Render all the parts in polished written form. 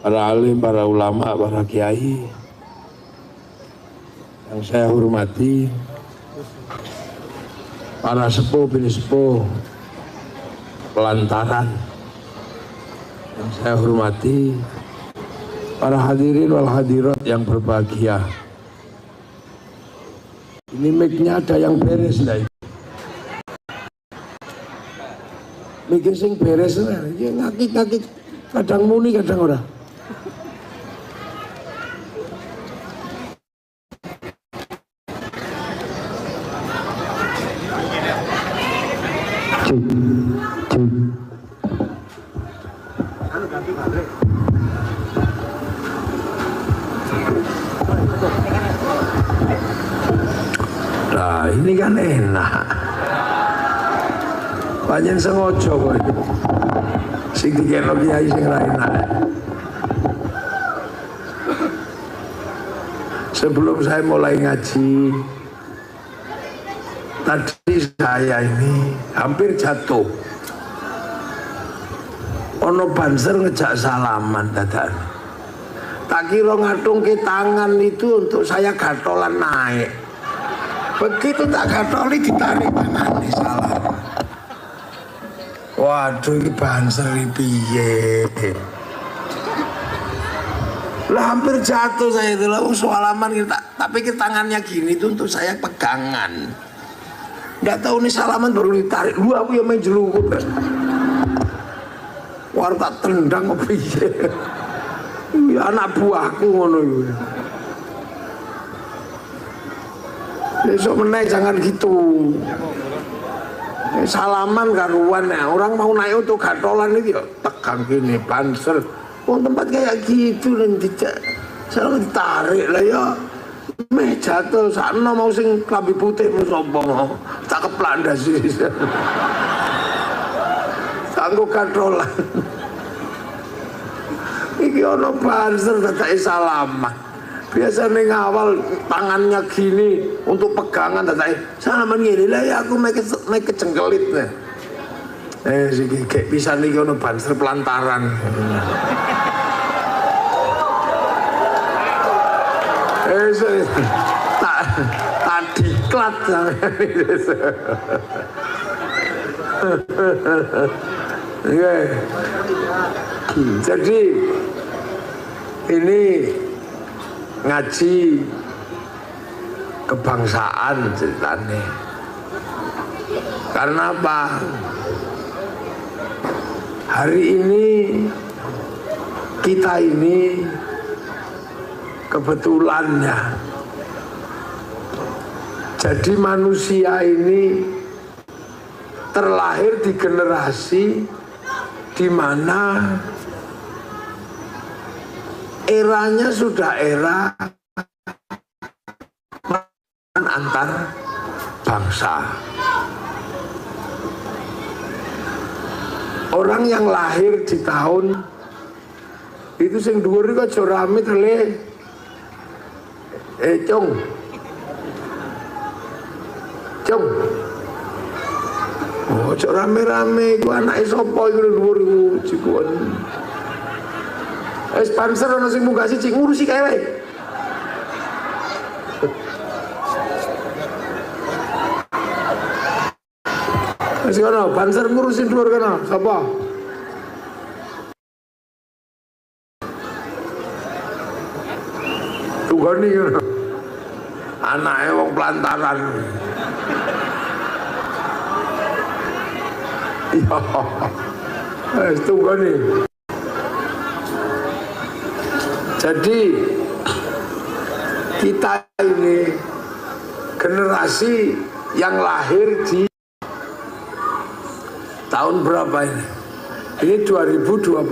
para alim, para ulama, para kiai yang saya hormati, para sepuh, bini sepuh, pelantaran yang saya hormati, para hadirin wal hadirat yang berbahagia. Ini mic-nya ada yang beres lah. Mic sing beres lah, ngakit-ngakit, kadang muni kadang ora. Nah ini kan enak, panjang sengojo kok sing dikeno kiai sing ra enak. Sebelum saya mulai ngaji tadi, saya ini hampir jatuh. Ono banser ngejak salaman dadan. Tak kira ngatung ke tangan itu untuk saya gatolan naik. Begitu tak gatoli ditarik tangannya salah. Waduh ini banser piye. Lah hampir jatuh saya itu lah salaman kita, tapi ke tangannya gini itu untuk saya pegangan. Nggak tahu nih salaman baru ditarik. Lu aku yang main jelukut. War tak tendang apa piye. Anak buahku ngono iku. Besok menaik jangan gitu. Salaman karuan ya. Orang mau naik untuk gatolan itu ya tegang gini banser. Oh tempat kayak gitu dan tidak selalu ditarik lah ya. Meh jatuh sana mau sing klambi putih mau sombong. Tak keplandas sih. Tangguh gatolan. Iki ono banser dadak salaman. Biasanya ngawal tangannya gini untuk pegangan dadak salaman gini lah ya aku make kecengkelit nih. Sih kayak bisa nih ono banser pelantaran. Tak diklat. Jadi ini ngaji kebangsaan ceritanya. Karena apa? Hari ini kita ini kebetulannya jadi manusia ini terlahir di generasi di mana eranya sudah era antar bangsa. Orang yang lahir di tahun itu sing dhuwur iku aja rame tele. Cung. Oh, aja rame-rame iku anake sapa iku dhuwur iku jikuan. Sponsor ono sing munggah siji ngurusi kae wae. Wis kono, sponsor ngurusin dhuwur kono, sapa? Tugani kono. Anake wong pelantaran. Iya. Tugani. Jadi kita ini generasi yang lahir di tahun berapa ini? Ini 2025.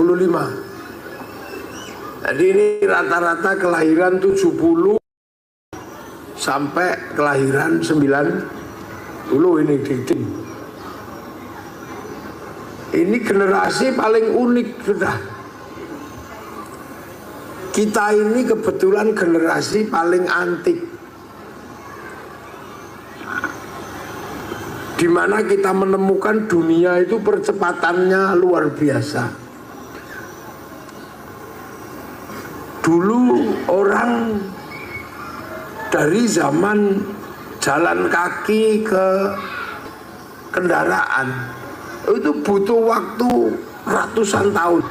Jadi ini rata-rata kelahiran 70 sampai kelahiran 90 ini dikting. Ini generasi paling unik sudah. Kita ini kebetulan generasi paling antik, di mana kita menemukan dunia itu percepatannya luar biasa. Dulu orang dari zaman jalan kaki ke kendaraan itu butuh waktu ratusan tahun.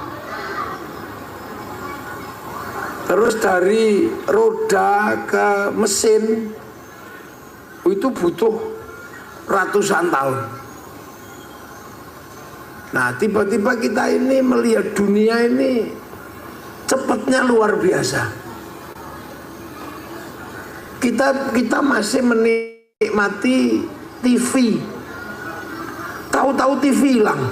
Terus dari roda ke mesin itu butuh ratusan tahun. Nah, tiba-tiba kita ini melihat dunia ini cepatnya luar biasa. Kita masih menikmati TV. Tahu-tahu TV hilang.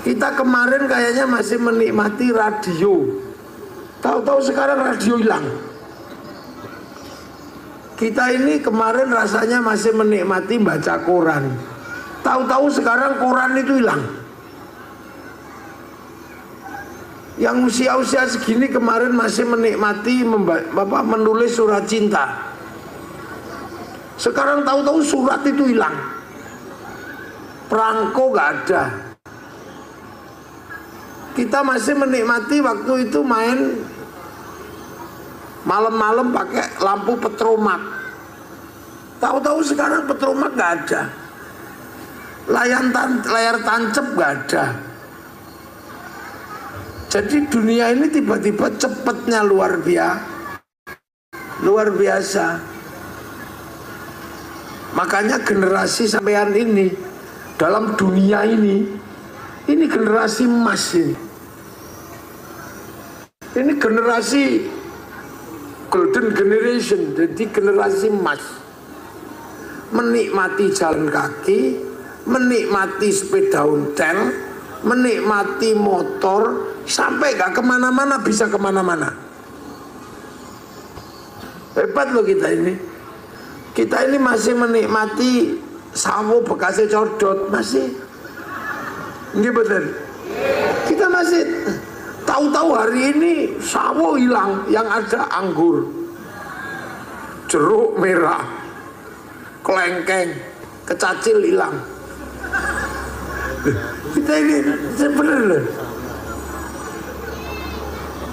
Kita kemarin kayaknya masih menikmati radio. Tahu-tahu sekarang radio hilang. Kita ini kemarin rasanya masih menikmati baca koran. Tahu-tahu sekarang koran itu hilang. Yang usia-usia segini kemarin masih menikmati menulis surat cinta. Sekarang tahu-tahu surat itu hilang. Perangko gak ada. Kita masih menikmati waktu itu main malam-malam pakai lampu petromak. Tahu-tahu sekarang petromak gak ada. Layar tancap gak ada. Jadi dunia ini tiba-tiba cepatnya luar biasa. Makanya generasi sampean ini dalam dunia ini generasi emas ini. Ini generasi golden generation, jadi generasi emas. Menikmati jalan kaki, menikmati sepeda ontel, menikmati motor, sampai gak kemana-mana, bisa kemana-mana. Hebat loh kita ini. Kita ini masih menikmati sawo bekasnya codot, masih. Ini betul. Kita masih tahu-tahu hari ini sawo hilang, yang ada anggur, jeruk merah, kelengkeng, kecacil hilang. Kita ini bener loh.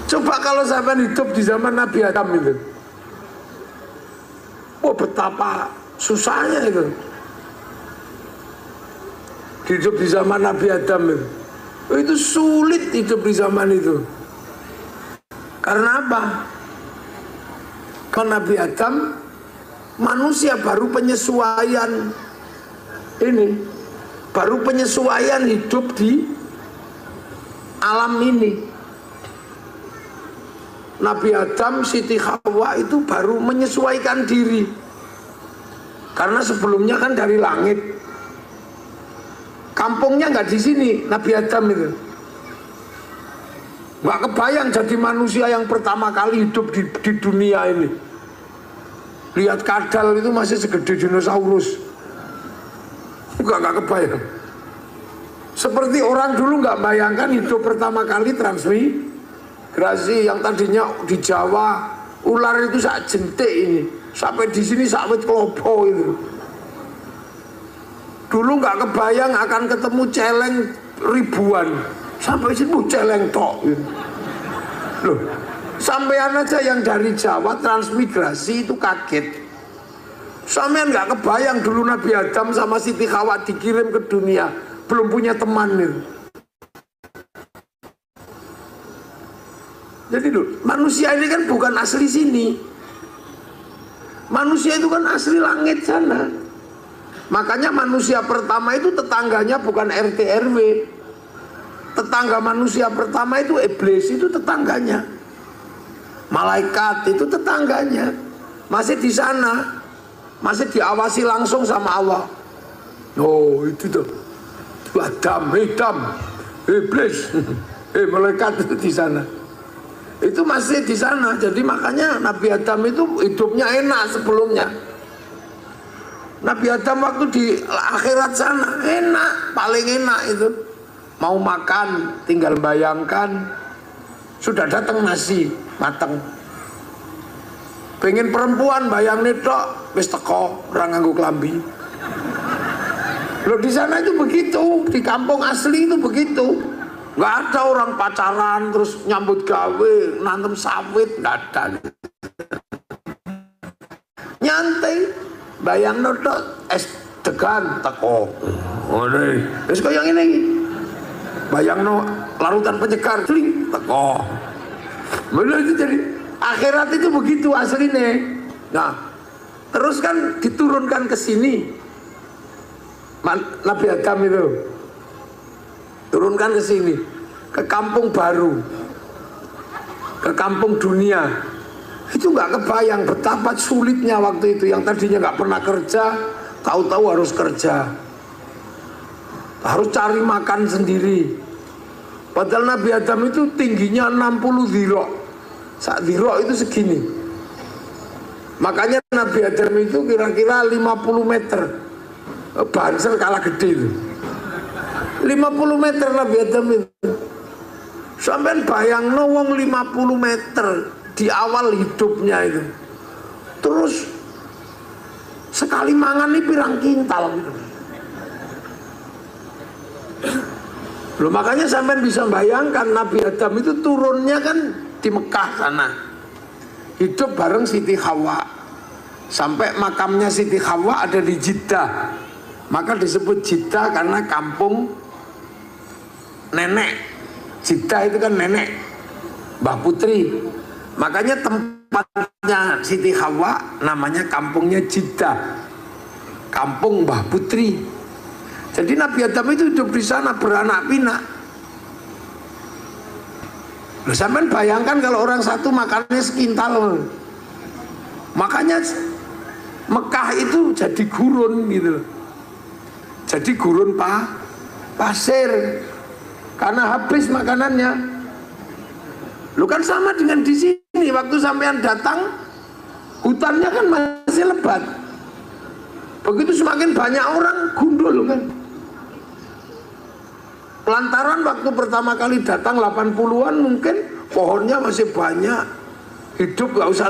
Coba kalau sampai hidup di zaman Nabi Adam itu, oh betapa susahnya itu. Hidup di zaman Nabi Adam itu sulit hidup di zaman itu. Karena apa? Karena Nabi Adam manusia baru penyesuaian ini, baru penyesuaian hidup di alam ini. Nabi Adam, Siti Hawa itu baru menyesuaikan diri. Karena sebelumnya kan dari langit. Kampungnya nggak di sini, Nabi Adam itu. Nggak kebayang jadi manusia yang pertama kali hidup di dunia ini. Lihat kadal itu masih segede dinosaurus. Nggak kebayang. Seperti orang dulu nggak bayangkan hidup pertama kali transmigrasi, yang tadinya di Jawa ular itu sak jentik ini, sampai di sini sak wit klopo itu. Dulu nggak kebayang akan ketemu celeng ribuan, sampai sini celeng tok. Loh, sampean aja yang dari Jawa transmigrasi itu kaget. Sampean nggak kebayang dulu Nabi Adam sama Siti Hawa dikirim ke dunia, belum punya teman itu. Jadi loh, manusia ini kan bukan asli sini. Manusia itu kan asli langit sana. Makanya manusia pertama itu tetangganya bukan RT RW. Tetangga manusia pertama itu iblis, itu tetangganya. Malaikat itu tetangganya. Masih di sana, masih diawasi langsung sama Allah. Oh itu tuh, Adam, iblis, malaikat itu di sana. Itu masih di sana. Jadi makanya Nabi Adam itu hidupnya enak sebelumnya. Nabi Adam waktu di akhirat sana enak, paling enak itu. Mau makan tinggal bayangkan sudah datang nasi mateng. Pengen perempuan bayang netok wis teko ora nganggo klambi. Loh di sana itu begitu, di kampung asli itu begitu. Nggak ada orang pacaran terus nyambut gawe, nantem sawit, nggak ada. Nyantai, bayang notok es degan teko. Oh deh, es kaya ini. Bayang no larutan penyegar, celing teko. Bener itu jadi akhirat itu begitu aslinya. Nah, terus kan diturunkan ke sini. Nabi Adam itu turunkan ke sini, ke kampung baru, ke kampung dunia. Itu nggak kebayang betapa sulitnya waktu itu. Yang tadinya nggak pernah kerja, tahu-tahu harus kerja, harus cari makan sendiri. Padahal Nabi Adam itu tingginya 60 dhira'. Sak dhira' itu segini. Makanya Nabi Adam itu kira-kira 50 meter. Banser kalah gede itu. 50 meter Nabi Adam itu. Sampai bayang wong 50 meter di awal hidupnya itu. Terus sekali mangan ini pirang kintal gitu. Loh, makanya sampai bisa bayangkan Nabi Adam itu turunnya kan di Mekah sana. Hidup bareng Siti Hawa. Sampai makamnya Siti Hawa ada di Jeddah. Maka disebut Jeddah karena kampung nenek. Jeddah itu kan nenek Mbah Putri. Makanya tempatnya Siti Hawa namanya kampungnya Jeddah, kampung Mbah Putri. Jadi Nabi Adam itu hidup di sana beranak pinak. Loh, sampean bayangkan kalau orang satu makannya sekintal. Makanya Mekah itu jadi gurun gitu. Jadi gurun pasir karena habis makanannya. Lu kan sama dengan di sini, waktu sampean datang hutannya kan masih lebat. Begitu semakin banyak orang gundul kan. Lantaran waktu pertama kali datang 80-an mungkin pohonnya masih banyak. Hidup gak usah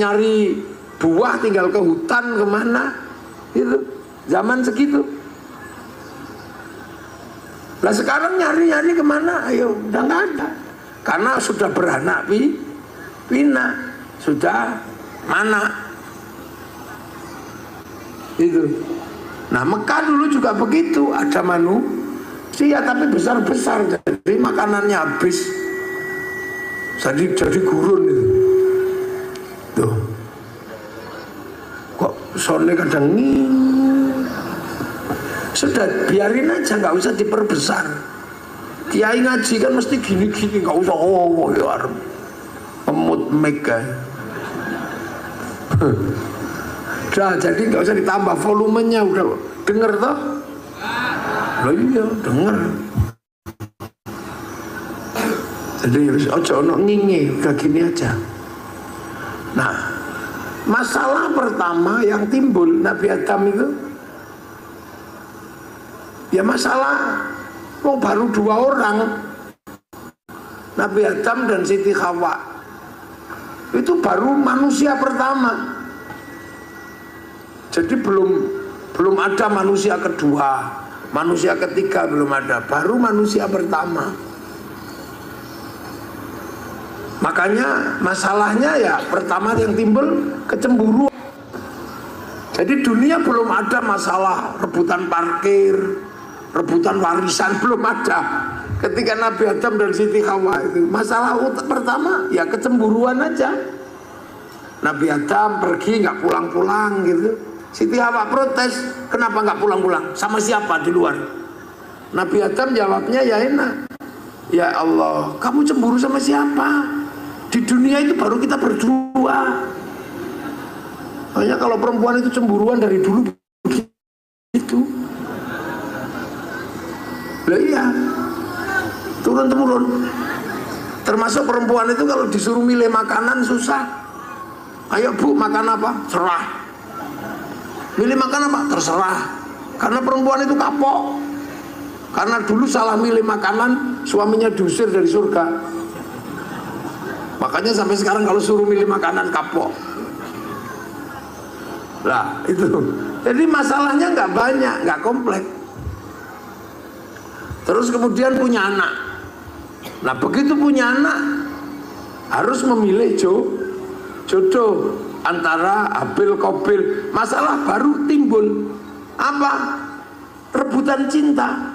nyari buah, tinggal ke hutan kemana itu zaman segitu. Nah sekarang nyari kemana? Ayo udah nggak ada, karena sudah beranak pinak, sudah mana itu. Nah Mekah dulu juga begitu, ada manusia tapi besar-besar, jadi makanannya habis, jadi gurun itu. Tuh kok sone kadang sudah biarin aja, nggak usah diperbesar. Kiai ngaji kan mesti gini-gini, nggak usah ya emut mega. Udah, jadi nggak usah ditambah volumenya, udah denger toh? Loh iya denger. Jadi harus ojo ono ngingi, udah gini aja. Nah, masalah pertama yang timbul Nabi Adam itu, ya masalah mau baru 2 orang, Nabi Adam dan Siti Hawa. Itu baru manusia pertama. Jadi belum ada manusia kedua, manusia ketiga belum ada, baru manusia pertama. Makanya masalahnya ya pertama yang timbul kecemburuan. Jadi dunia belum ada masalah rebutan parkir, rebutan warisan, belum ada. Ketika Nabi Adam dan Siti Hawa itu masalah pertama ya kecemburuan aja. Nabi Adam pergi nggak pulang-pulang gitu. Siti Hawa protes, kenapa nggak pulang-pulang? Sama siapa di luar? Nabi Adam jawabnya ya enak, ya Allah, kamu cemburu sama siapa? Di dunia itu baru kita berdua. Hanya kalau perempuan itu cemburuan dari dulu begitu. Lah iya, turun-temurun. Termasuk perempuan itu kalau disuruh milih makanan susah. Ayo bu, makan apa? Serah. Milih makan apa? Terserah. Karena perempuan itu kapok. Karena dulu salah milih makanan, suaminya diusir dari surga. Makanya sampai sekarang kalau suruh milih makanan kapok. Lah itu. Jadi masalahnya nggak banyak, nggak kompleks. Terus kemudian punya anak. Nah begitu punya anak harus memilih jodoh antara Habil Qabil. Masalah baru timbul, apa? Rebutan cinta.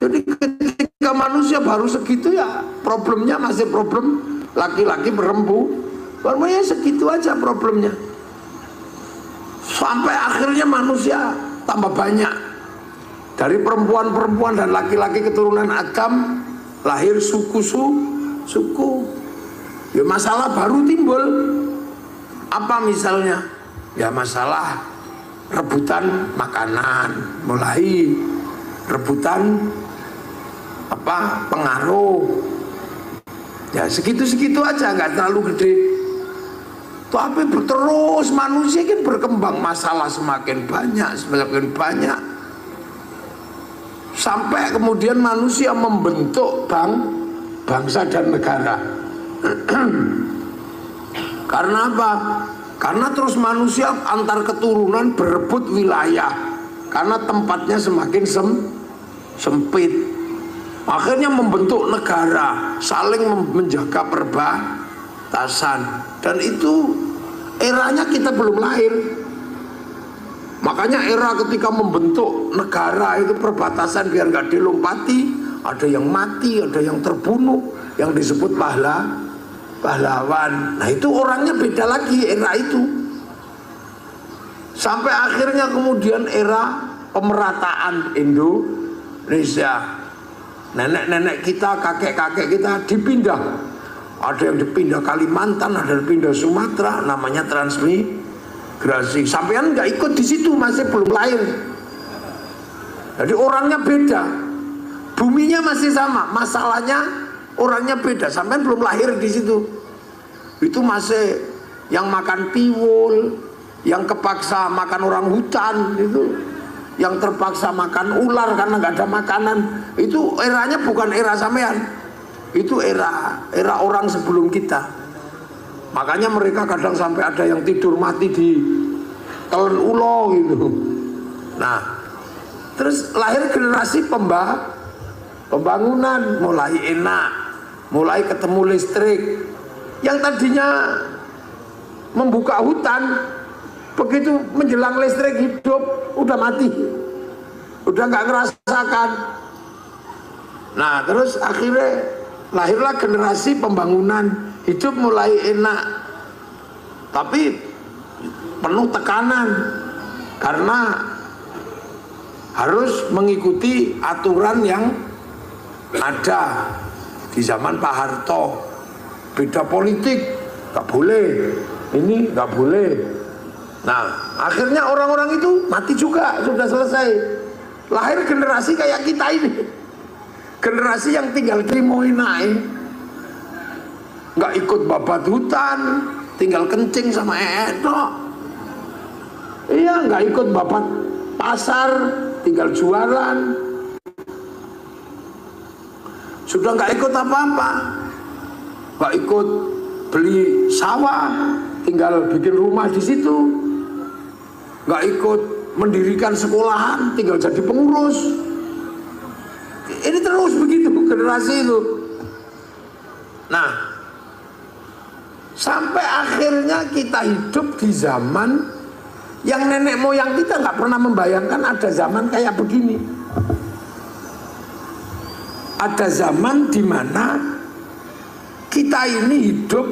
Jadi ketika manusia baru segitu ya problemnya masih problem laki-laki perempuan. Barunya segitu aja problemnya. Sampai akhirnya manusia tambah banyak. Dari perempuan-perempuan dan laki-laki keturunan Adam lahir suku. Ya masalah baru timbul. Apa misalnya? Ya masalah rebutan makanan, mulai rebutan apa pengaruh. Ya segitu-segitu aja, nggak terlalu gede. Tapi terus manusia kan berkembang, masalah semakin banyak. Sampai kemudian manusia membentuk bangsa dan negara. Karena apa? Karena terus manusia antar keturunan berebut wilayah. Karena tempatnya semakin sempit. Akhirnya membentuk negara, saling menjaga perbatasan. Dan itu eranya kita belum lahir. Makanya era ketika membentuk negara itu perbatasan biar nggak dilompati, ada yang mati, ada yang terbunuh, yang disebut pahlawan. Nah itu orangnya beda lagi era itu. Sampai akhirnya kemudian era pemerataan Indonesia. Nenek-nenek kita, kakek-kakek kita dipindah. Ada yang dipindah Kalimantan, ada yang dipindah Sumatera, namanya transmigrasi. Sampean nggak ikut di situ, masih belum lahir. Jadi orangnya beda, buminya masih sama, masalahnya orangnya beda. Sampean belum lahir di situ. Itu masih yang makan tiwul, yang kepaksa makan orang hutan itu, yang terpaksa makan ular karena nggak ada makanan. Itu eranya bukan era sampean, itu era orang sebelum kita. Makanya mereka kadang sampai ada yang tidur mati di telan ulo gitu. Nah terus lahir generasi pembangunan, mulai enak, mulai ketemu listrik. Yang tadinya membuka hutan, begitu menjelang listrik hidup udah mati, udah nggak ngerasakan. Nah terus akhirnya lahirlah generasi pembangunan, hidup mulai enak, tapi penuh tekanan karena harus mengikuti aturan yang ada di zaman Pak Harto. Beda politik, nggak boleh, ini nggak boleh. Nah akhirnya orang-orang itu mati juga, sudah selesai. Lahir generasi kayak kita ini, generasi yang tinggal trimoin naik, nggak ikut babat hutan, tinggal kencing sama dok. Iya, nggak ikut babat pasar, tinggal jualan. Sudah nggak ikut apa-apa, nggak ikut beli sawah, tinggal bikin rumah di situ. Nggak ikut mendirikan sekolahan, tinggal jadi pengurus. Ini terus begitu generasi itu. Nah, sampai akhirnya kita hidup di zaman yang nenek moyang kita nggak pernah membayangkan ada zaman kayak begini. Ada zaman di mana kita ini hidup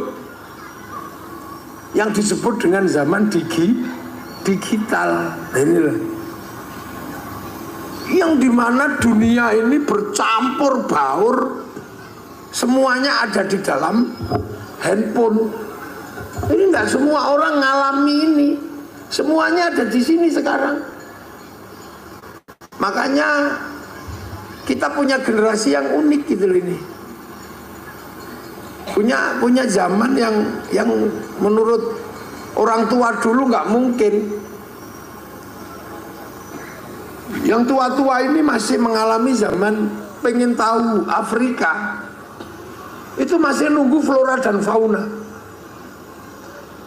yang disebut dengan zaman digital. Inilah yang dimana dunia ini bercampur baur, semuanya ada di dalam handphone. Ini enggak semua orang ngalami ini, semuanya ada di sini sekarang. Makanya kita punya generasi yang unik gitu ini, punya zaman yang menurut orang tua dulu nggak mungkin. Yang tua-tua ini masih mengalami zaman pengen tahu Afrika, itu masih nunggu flora dan fauna.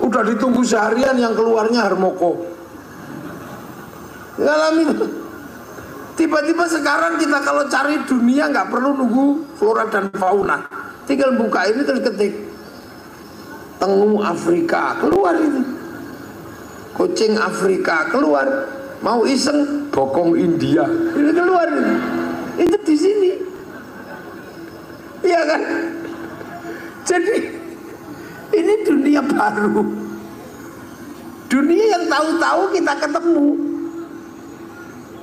Udah ditunggu seharian yang keluarnya harmoko. Ngalami Tiba-tiba sekarang kita kalau cari dunia nggak perlu nunggu flora dan fauna, tinggal buka ini terus ketik tengu Afrika, keluar itu. Kucing Afrika keluar, mau iseng bokong India, ini keluar itu di sini, iya kan? Jadi ini dunia baru, dunia yang tahu-tahu kita ketemu.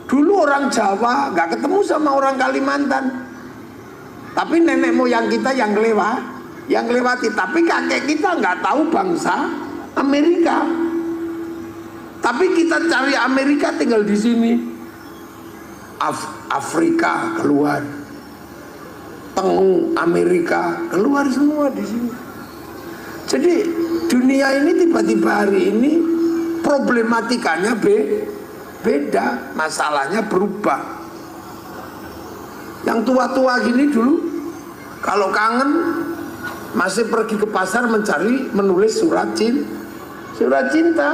Dulu orang Jawa nggak ketemu sama orang Kalimantan, tapi nenek moyang kita yang lewati, tapi kakek kita nggak tahu bangsa Amerika. Tapi kita cari Amerika tinggal di sini. Afrika keluar, tengu Amerika keluar semua di sini. Jadi dunia ini tiba-tiba hari ini problematikanya beda, masalahnya berubah. Yang tua-tua gini dulu kalau kangen masih pergi ke pasar menulis surat cinta.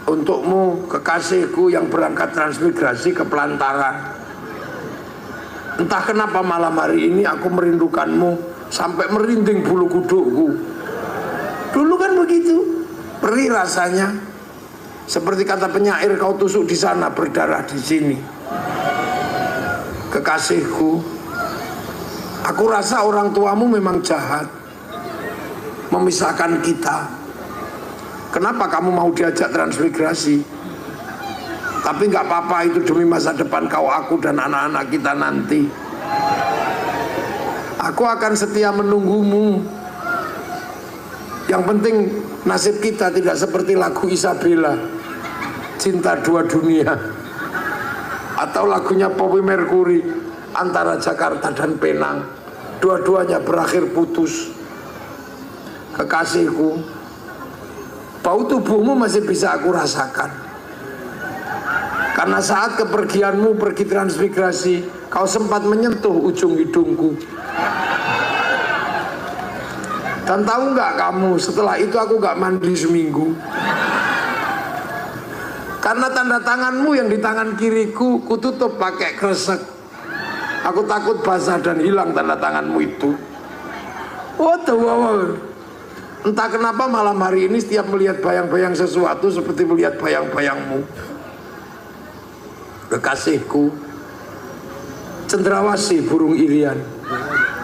Untukmu kekasihku yang berangkat transmigrasi ke Pelantaran. Entah kenapa malam hari ini aku merindukanmu sampai merinding bulu kudukku. Dulu kan begitu, perih rasanya. Seperti kata penyair, kau tusuk di sana berdarah di sini. Kekasihku, aku rasa orang tuamu memang jahat memisahkan kita. Kenapa kamu mau diajak transmigrasi? Tapi nggak apa-apa, itu demi masa depan kau, aku dan anak-anak kita nanti. Aku akan setia menunggumu. Yang penting nasib kita tidak seperti lagu Isabella, Cinta Dua Dunia, atau lagunya Poppy Mercury, Antara Jakarta dan Penang. Dua-duanya berakhir putus. Kekasihku, bau tubuhmu masih bisa aku rasakan. Karena saat kepergianmu pergi transmigrasi, kau sempat menyentuh ujung hidungku. Dan tahu nggak kamu, setelah itu aku nggak mandi seminggu. Karena tanda tanganmu yang di tangan kiriku, kututup pakai kresek. Aku takut basah dan hilang tanda tanganmu itu. Wow. Entah kenapa malam hari ini setiap melihat bayang-bayang sesuatu seperti melihat bayang-bayangmu. Kekasihku, cendrawasih burung irian,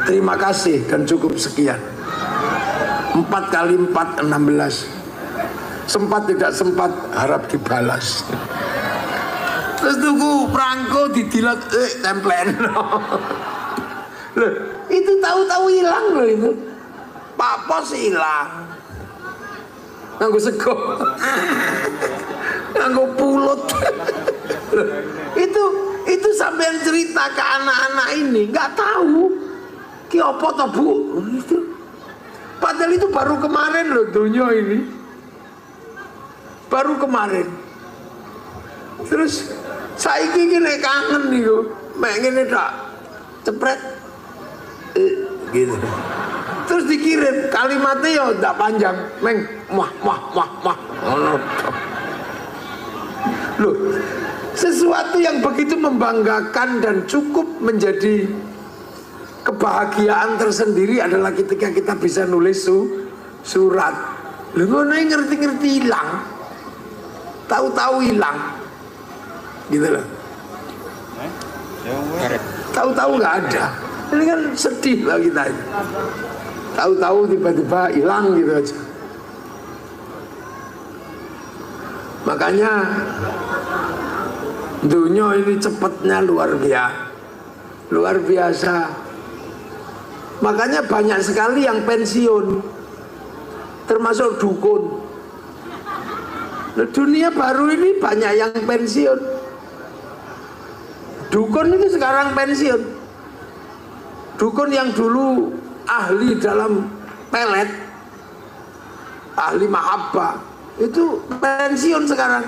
terima kasih dan cukup sekian. 4 kali 4 16. Sempat tidak sempat harap dibalas. Terus tunggu perangko didilat templen. Loh, itu tahu-tahu hilang loh itu. Pak Pos hilang. Nganggo sego. Nganggo pulut. Itu sampean cerita ke anak-anak ini nggak tahu ki apa toh Bu. Itu padahal itu baru kemarin loh dunia ini, baru kemarin. Terus saiki gini kangen nih loh, mek ngene tak cepret gitu. Terus dikirim kalimatnya ya tidak panjang, meng wah. Loh, sesuatu yang begitu membanggakan dan cukup menjadi kebahagiaan tersendiri adalah ketika kita bisa nulis surat. Lu ngono ngerti-ngerti hilang, tahu-tahu hilang, gitu loh. Tahu-tahu nggak ada. Ini kan sedih lah kita. Tahu-tahu tiba-tiba hilang gitu aja. Makanya dunia ini cepatnya luar biasa. Makanya banyak sekali yang pensiun, termasuk dukun. Nah, dunia baru ini banyak yang pensiun. Dukun itu sekarang pensiun. Dukun yang dulu ahli dalam pelet, ahli mahabbah, itu pensiun sekarang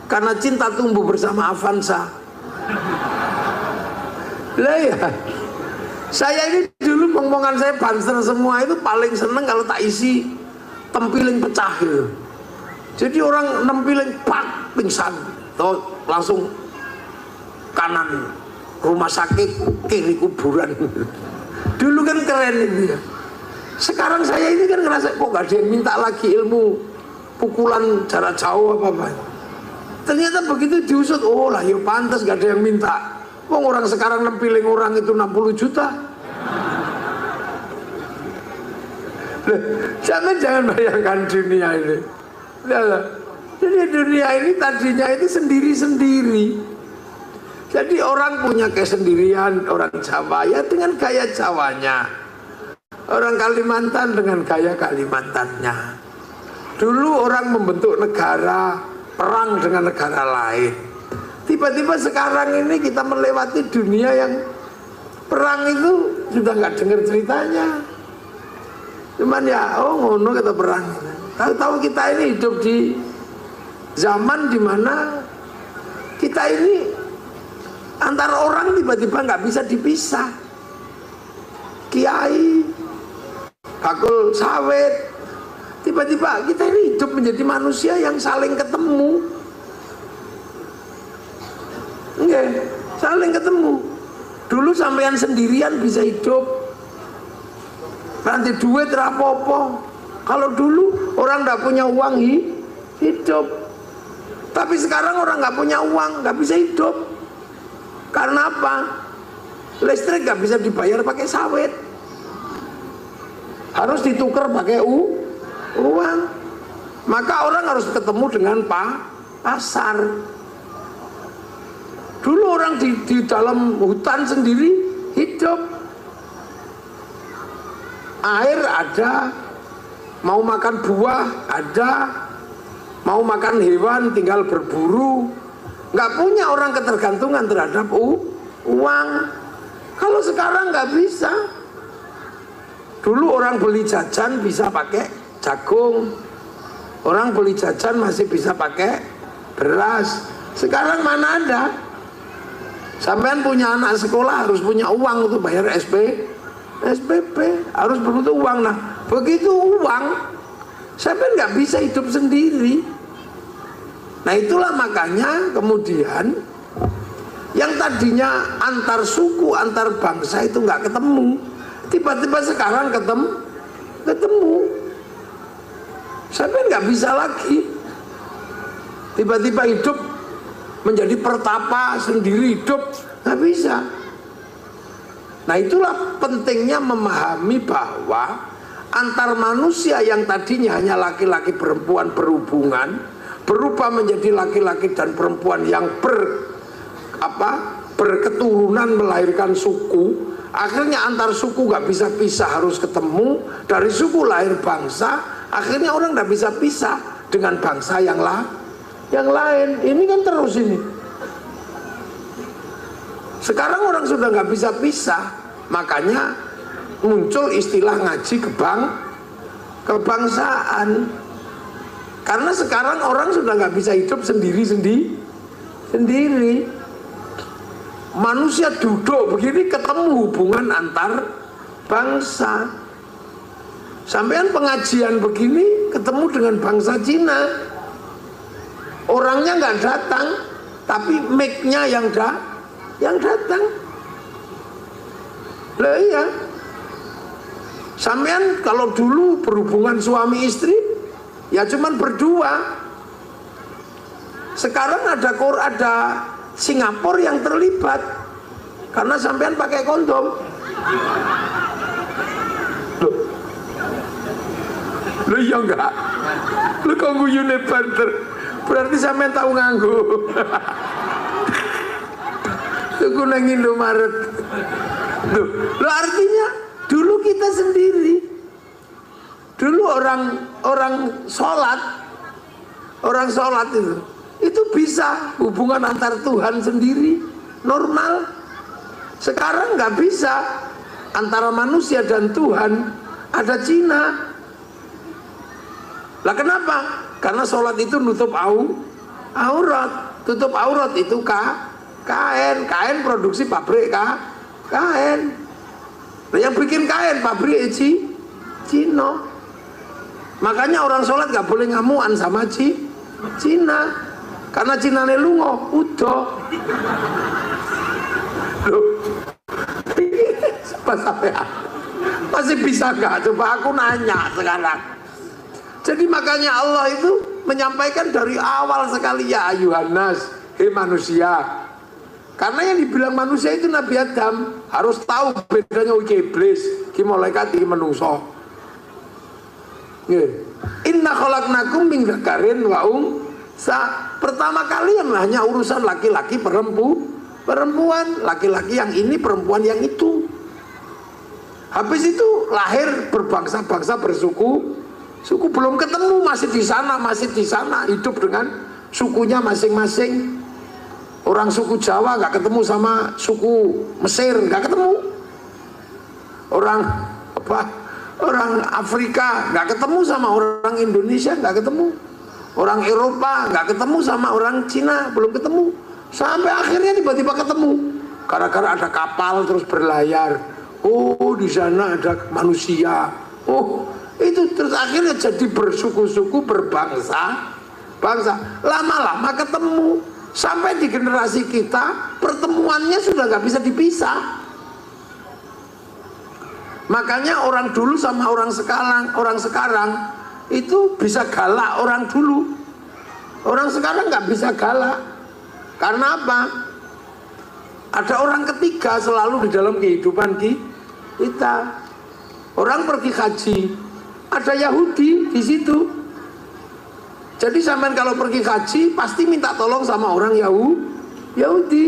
karena cinta tumbuh bersama Avanza. Lah ya, saya ini dulu omongan saya banser semua itu paling seneng kalau tak isi tempiling pecah gitu. Jadi orang nempiling pak pingsan, atau langsung kanan rumah sakit, kiri kuburan. Dulu kan keren itu ya. Sekarang saya ini kan ngerasa kok gak ada yang minta lagi ilmu pukulan jarak jauh apa-apa. Ternyata begitu diusut, oh lah ya pantas gak ada yang minta. Wong orang sekarang nempiling orang itu 60 juta. Jangan bayangkan dunia ini. Jadi dunia ini tadinya itu sendiri-sendiri. Jadi orang punya kesendirian, orang Jawa ya dengan gaya Jawanya, orang Kalimantan dengan gaya Kalimantannya. Dulu orang membentuk negara, perang dengan negara lain. Tiba-tiba sekarang ini kita melewati dunia yang perang itu sudah nggak dengar ceritanya. Cuman ya, oh ngono kata perang. Tahu-tahu kita ini hidup di zaman dimana kita ini antara orang tiba-tiba nggak bisa dipisah. Kiai, bakul sawit, tiba-tiba kita ini hidup menjadi manusia yang saling ketemu. Enggak, saling ketemu. Dulu sampean sendirian bisa hidup. Nanti duit rapopo. Kalau dulu orang nggak punya uang hidup. Tapi sekarang orang nggak punya uang nggak bisa hidup. Karena apa? Listrik nggak bisa dibayar pakai sawit. Harus ditukar pakai uang. Maka orang harus ketemu dengan pasar. Dulu orang di dalam hutan sendiri hidup. Air ada, mau makan buah ada, mau makan hewan tinggal berburu. Nggak punya orang ketergantungan terhadap uang. Kalau sekarang nggak bisa. Dulu orang beli jajan bisa pakai jagung. Orang beli jajan masih bisa pakai beras. Sekarang mana ada? Sampean punya anak sekolah harus punya uang untuk bayar SPP, harus butuh uang. Nah, begitu uang, sampean nggak bisa hidup sendiri. Nah, itulah makanya kemudian yang tadinya antar suku, antar bangsa itu nggak ketemu, tiba-tiba sekarang ketemu. Sampean nggak bisa lagi. Tiba-tiba hidup menjadi pertapa sendiri hidup, nggak bisa. Nah, itulah pentingnya memahami bahwa antar manusia yang tadinya hanya laki-laki perempuan berhubungan berubah menjadi laki-laki dan perempuan yang berketurunan melahirkan suku. Akhirnya antar suku nggak bisa pisah, harus ketemu. Dari suku lahir bangsa. Akhirnya orang nggak bisa pisah dengan bangsa yang lain. Ini kan terus ini. Sekarang orang sudah nggak bisa pisah, makanya muncul istilah ngaji kebangsaan. Karena sekarang orang sudah nggak bisa hidup sendiri. Manusia duduk begini ketemu hubungan antar bangsa. Sampean pengajian begini ketemu dengan bangsa Cina. Orangnya nggak datang, tapi mic-nya yang datang. Lah iya. Sampean kalau dulu berhubungan suami istri ya cuman berdua. Sekarang ada Singapura yang terlibat karena sampean pakai kondom. Loh iya enggak? Lu kok guyune banter? Berarti sampean tahu nganggo. Tuku nang Indomaret. Lo artinya dulu kita sendiri. Dulu orang sholat itu bisa hubungan antar Tuhan sendiri normal. Sekarang nggak bisa antara manusia dan Tuhan, ada Cina. Lah kenapa? Karena sholat itu nutup aurat. Tutup aurat itu kain produksi pabrik kain. Nah, yang bikin kain pabrik Cina. Makanya orang sholat gak boleh ngamuan sama Cina. Karena Cina ne lungo udah. Pas sampean masih bisa nggak? Coba aku nanya sekarang. Jadi makanya Allah itu menyampaikan dari awal sekali, ya ayuhannas, hei manusia. Karena yang dibilang manusia itu Nabi Adam harus tahu bedanya iki iblis, ki malaikat, iki menungso. Nggih. Inna khalaqnakum min dzakarin wa unsa. Pertama kali yang hanya urusan laki-laki perempuan, laki-laki yang ini, perempuan yang itu. Habis itu lahir berbangsa-bangsa, bersuku belum ketemu, masih di sana, hidup dengan sukunya masing-masing. Orang suku Jawa nggak ketemu sama suku Mesir, nggak ketemu. Orang Afrika nggak ketemu sama orang Indonesia, nggak ketemu. Orang Eropa nggak ketemu sama orang Cina, belum ketemu. Sampai akhirnya tiba-tiba ketemu. Gara-gara ada kapal terus berlayar. Oh, di sana ada manusia. Oh, itu terus akhirnya jadi bersuku-suku, berbangsa. Lama-lama ketemu. Sampai di generasi kita pertemuannya sudah nggak bisa dipisah. Makanya orang dulu sama orang sekarang itu bisa galak orang dulu. Orang sekarang nggak bisa galak. Karena apa? Ada orang ketiga selalu di dalam kehidupan kita. Orang pergi haji, ada Yahudi di situ. Jadi sampean kalau pergi haji pasti minta tolong sama orang Yahudi.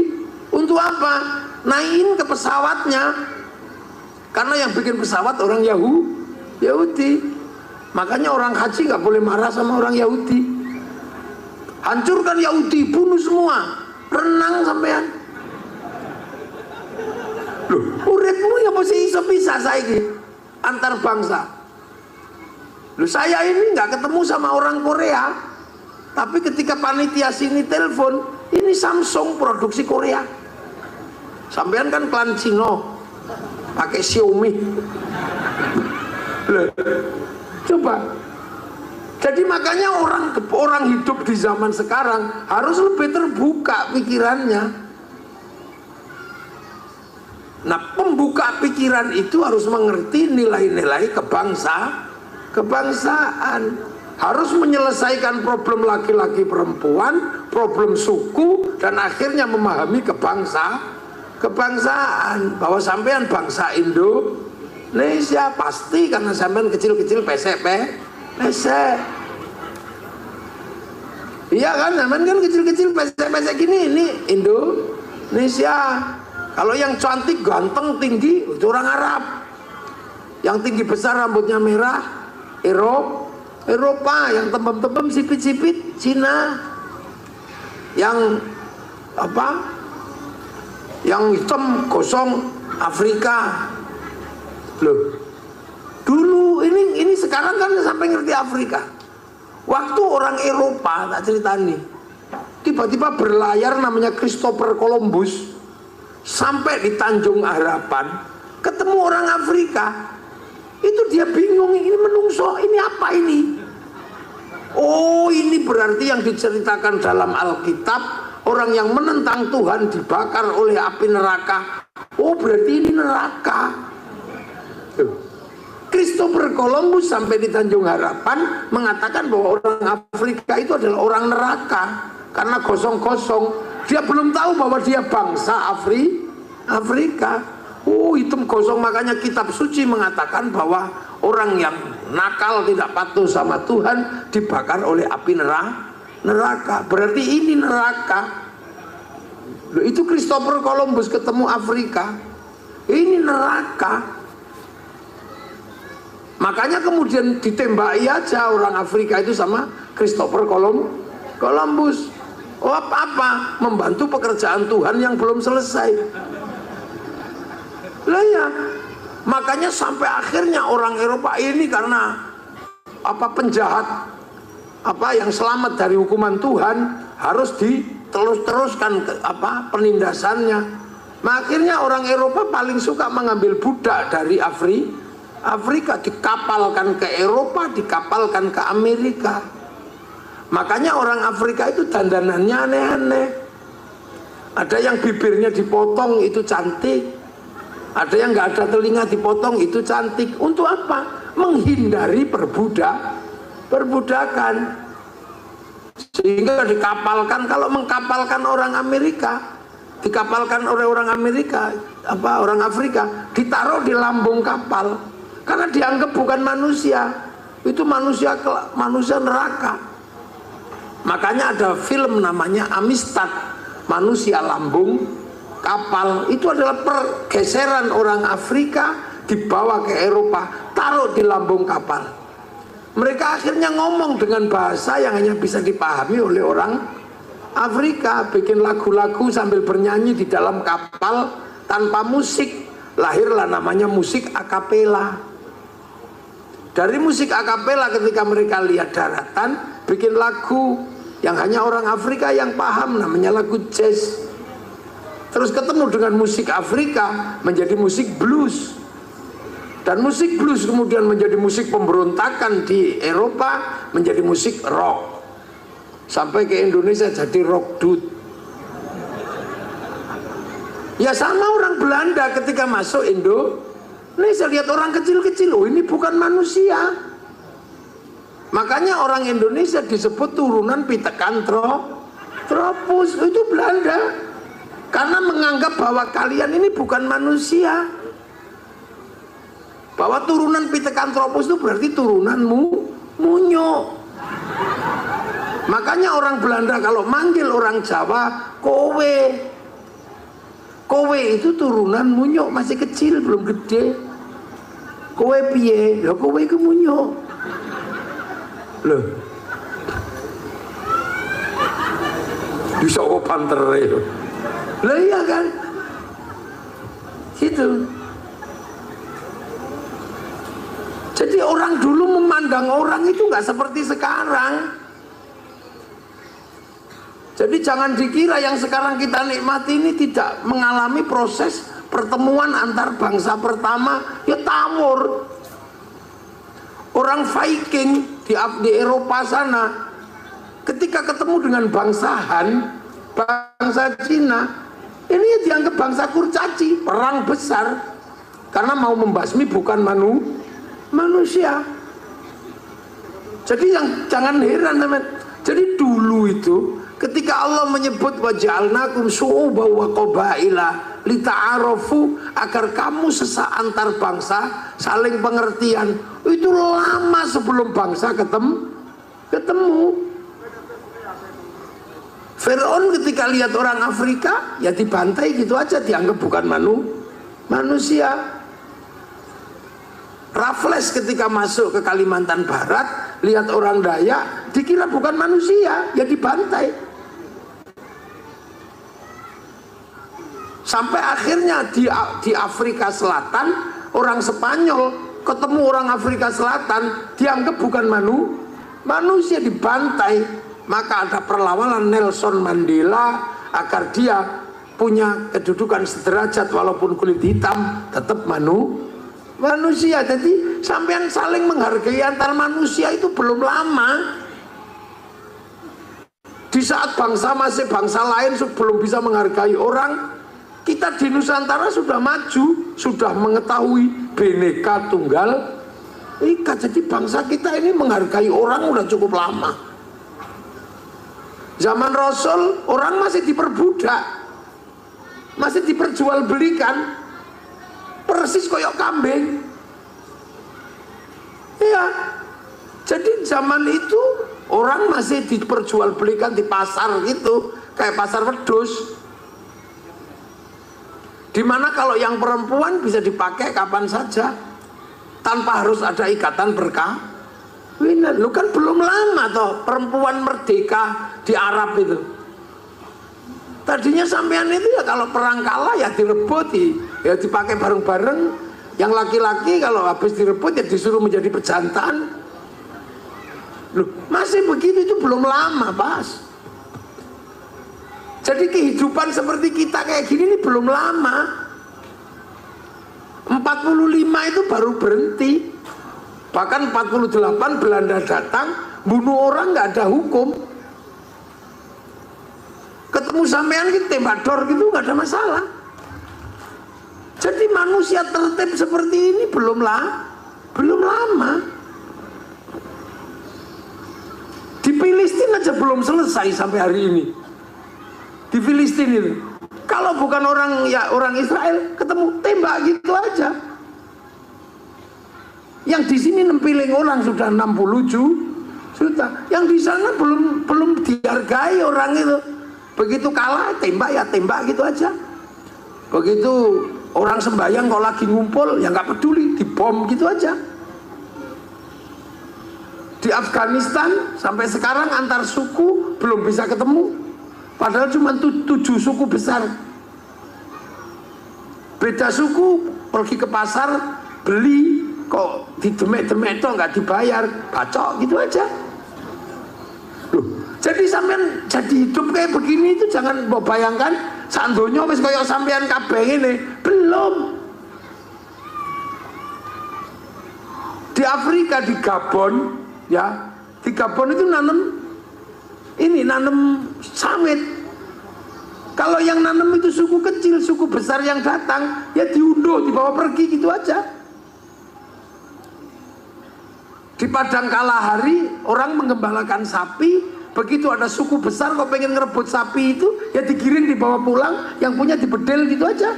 Untuk apa? Naikin ke pesawatnya. Karena yang bikin pesawat orang Yahudi. Makanya orang haji nggak boleh marah sama orang Yahudi. Hancurkan Yahudi, bunuh semua. Renang sampean. Loh, uripmu ya mesti iso pisah saiki antar bangsa. Loh, saya ini nggak ketemu sama orang Korea, tapi ketika panitia sini telepon, ini Samsung produksi Korea. Sampean kan klan Cina, pakai Xiaomi. Loh, coba. Jadi makanya orang hidup di zaman sekarang harus lebih terbuka pikirannya. Nah, pembuka pikiran itu harus mengerti nilai-nilai kebangsaan, harus menyelesaikan problem laki-laki perempuan, problem suku, dan akhirnya memahami kebangsaan. Bahwa sampean bangsa Indonesia pasti karena sampean kecil-kecil pesek. Iya kan, sampean kan kecil-kecil pesek gini, ini Indonesia. Kalau yang cantik, ganteng, tinggi itu orang Arab. Yang tinggi besar rambutnya merah Eropa, yang tembem-tembem sipit-sipit Cina, yang hitam gosong Afrika. Loh, dulu ini sekarang kan sampai ngerti Afrika. Waktu orang Eropa, tak ceritani, tiba-tiba berlayar namanya Christopher Columbus sampai di Tanjung Harapan, ketemu orang Afrika. Itu dia bingung, ini menungso, ini apa ini? Oh, ini berarti yang diceritakan dalam Alkitab, orang yang menentang Tuhan dibakar oleh api neraka. Oh, berarti ini neraka. Christopher Columbus sampai di Tanjung Harapan mengatakan bahwa orang Afrika itu adalah orang neraka karena gosong-gosong. Dia belum tahu bahwa dia bangsa Afrika. Oh, hitam gosong. Makanya kitab suci mengatakan bahwa orang yang nakal, tidak patuh sama Tuhan, dibakar oleh api neraka. Berarti ini neraka. Loh, itu Christopher Columbus ketemu Afrika. Ini neraka. Makanya kemudian ditembaki aja orang Afrika itu sama Christopher Columbus. Oh, apa? Membantu pekerjaan Tuhan yang belum selesai. Lah ya, makanya sampai akhirnya orang Eropa ini karena penjahat yang selamat dari hukuman Tuhan harus diteruskan penindasannya. Akhirnya orang Eropa paling suka mengambil budak dari Afrika, dikapalkan ke Eropa, dikapalkan ke Amerika. Makanya orang Afrika itu dandanannya aneh-aneh. Ada yang bibirnya dipotong, itu cantik. Ada yang nggak ada telinga dipotong, itu cantik. Untuk apa? Menghindari perbudakan. Sehingga dikapalkan, kalau mengkapalkan orang Amerika, dikapalkan oleh orang Amerika, orang Afrika, ditaruh di lambung kapal karena dianggap bukan manusia. Itu manusia neraka. Makanya ada film namanya Amistad, manusia lambung kapal. Itu adalah pergeseran orang Afrika dibawa ke Eropa, taruh di lambung kapal. Mereka akhirnya ngomong dengan bahasa yang hanya bisa dipahami oleh orang Afrika, bikin lagu-lagu sambil bernyanyi di dalam kapal tanpa musik. Lahirlah namanya musik akapela. Dari musik akapela ketika mereka lihat daratan, bikin lagu yang hanya orang Afrika yang paham, namanya lagu jazz. Terus ketemu dengan musik Afrika, menjadi musik blues. Dan musik blues kemudian menjadi musik pemberontakan di Eropa, menjadi musik rock. Sampai ke Indonesia jadi rock dude. Ya sama orang Belanda ketika masuk Indonesia, lihat orang kecil-kecil, oh ini bukan manusia. Makanya orang Indonesia disebut turunan Pithecanthropus, itu Belanda. Karena menganggap bahwa kalian ini bukan manusia. Bahwa turunan Pithecanthropus itu berarti turunan munyo. Makanya orang Belanda kalau manggil orang Jawa kowe. Kowe itu turunan munyo, masih kecil belum gede. Kowe piye? Lah kowe iku munyo. Loh. Bisa kok pantere. Lah iya kan? Gitu. Jadi orang dulu memandang orang itu nggak seperti sekarang. Jadi jangan dikira yang sekarang kita nikmati ini tidak mengalami proses pertemuan antar bangsa pertama, ya tawur. Orang Viking di Eropa sana, ketika ketemu dengan bangsa Han, bangsa Cina, ini ya dianggap bangsa kurcaci, perang besar, karena mau membasmi bukan manusia. Jadi jangan heran teman. Jadi dulu itu ketika Allah menyebut waja'alnakum syu'uban wa qabaila lita'arafu, agar kamu antar bangsa saling pengertian, itu lama sebelum bangsa ketemu. Firaun ketika lihat orang Afrika ya dibantai gitu aja, dianggap bukan manusia. Raffles ketika masuk ke Kalimantan Barat, lihat orang Dayak, dikira bukan manusia, ya dibantai. Sampai akhirnya di Afrika Selatan, orang Spanyol ketemu orang Afrika Selatan, dianggap bukan manusia, dibantai. Maka ada perlawanan Nelson Mandela agar dia punya kedudukan sederajat walaupun kulit hitam, tetap manusia. Jadi sampean saling menghargai antar manusia itu belum lama. Di saat bangsa masih bangsa lain belum bisa menghargai orang, kita di Nusantara sudah maju, sudah mengetahui Bhinneka Tunggal Ika. Jadi bangsa kita ini menghargai orang udah cukup lama. Zaman Rasul orang masih diperbudak, masih diperjualbelikan, persis koyok kambing. Iya. Jadi zaman itu orang masih diperjualbelikan di pasar gitu, kayak pasar wedhus. Dimana kalau yang perempuan bisa dipakai kapan saja tanpa harus ada ikatan perkawinan. Lu kan belum lama toh perempuan merdeka di Arab itu. Tadinya sampean itu ya kalau perang kalah ya direbut, ya dipakai bareng-bareng. Yang laki-laki kalau habis direbut ya disuruh menjadi pejantan. Loh, masih begitu, itu belum lama, Pas. Jadi kehidupan seperti kita kayak gini ini belum lama. 45 itu baru berhenti. Bahkan 48 Belanda datang, bunuh orang nggak ada hukum. Ketemu sampean gitu tembak dor gitu nggak ada masalah. Jadi manusia tertib seperti ini belum lama. Di Filistin aja belum selesai sampai hari ini. Di Filistin itu, kalau bukan orang Israel, ketemu tembak gitu aja. Yang di sini nempiling orang sudah 60 juta. Yang di sana belum dihargai orang itu. Begitu kalah tembak ya tembak gitu aja. Begitu orang sembahyang kalau lagi ngumpul ya nggak peduli, dibom gitu aja. Di Afghanistan sampai sekarang antar suku belum bisa ketemu, padahal cuma 7 suku besar. Beda suku pergi ke pasar beli kok didemek-demek toh nggak dibayar, bacok gitu aja. Loh, jadi sampean jadi hidup kayak begini itu jangan bayangkan sandonyo wis koyo sampean kabeh ini belum. Di Afrika, di Gabon ya, di Gabon itu nanam sawit. Kalau yang nanam itu suku kecil, suku besar yang datang ya diunduh, dibawa pergi gitu aja. Di Padang Kalahari orang menggembalakan sapi, begitu ada suku besar kok pengen ngerebut sapi itu ya digiring dibawa pulang, yang punya dibedel gitu aja.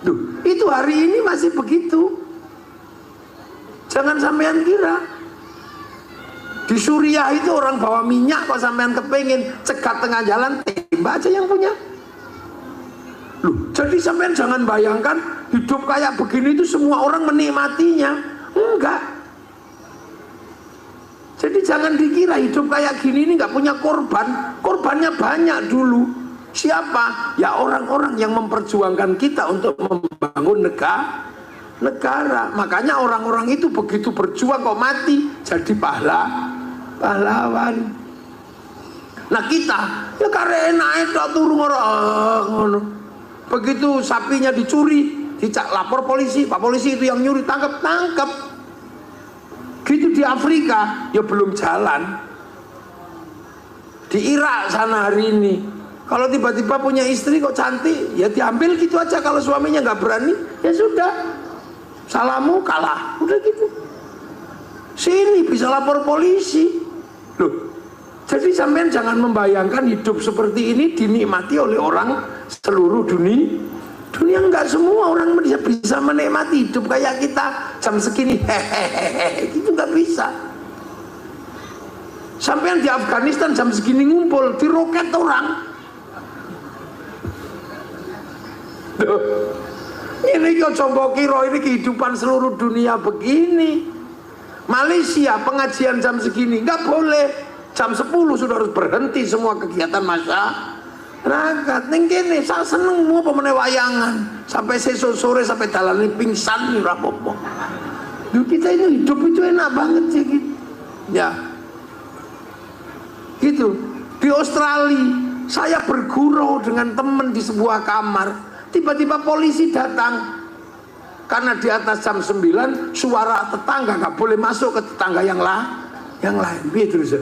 Duh, itu hari ini masih begitu. Jangan sampean kira di Suriah itu orang bawa minyak kok sampean kepengen cegat tengah jalan, tembak aja yang punya. Loh, jadi sampean jangan bayangkan hidup kayak begini itu semua orang menikmatinya. Enggak. Jadi jangan dikira hidup kayak gini ini nggak punya korban. Korbannya banyak dulu. Siapa? Ya orang-orang yang memperjuangkan kita untuk membangun negara. Makanya orang-orang itu begitu berjuang kok mati jadi pahlawan. Nah kita ya karena itu turun orang. Begitu sapinya dicuri, lapor polisi, Pak polisi itu yang nyuri, tangkap. Gitu di Afrika ya belum jalan. Di Irak sana hari ini, kalau tiba-tiba punya istri kok cantik, ya diambil gitu aja. Kalau suaminya nggak berani, ya sudah, salamu kalah, udah gitu. Sini bisa lapor polisi. Loh, jadi sampean jangan membayangkan hidup seperti ini dinikmati oleh orang seluruh dunia. Enggak semua orang bisa menikmati hidup kayak kita jam segini, hehehe, gitu nggak bisa. Sampean di Afghanistan jam segini ngumpul, diroket orang. Duh, ini kok coba kira ini kehidupan seluruh dunia begini. Malaysia pengajian jam segini nggak boleh, jam 10 sudah harus berhenti semua kegiatan masyarakat. Neng kene saya seneng mau pemene wayangan sampai sore sampai dalan pingsan nih rapopo. Kita ini hidup itu enak banget sih gitu. Ya, gitu. Di Australia saya bergurau dengan teman di sebuah kamar. Tiba-tiba polisi datang karena di atas jam 9 suara tetangga nggak boleh masuk ke tetangga yang lain. Gitu terus.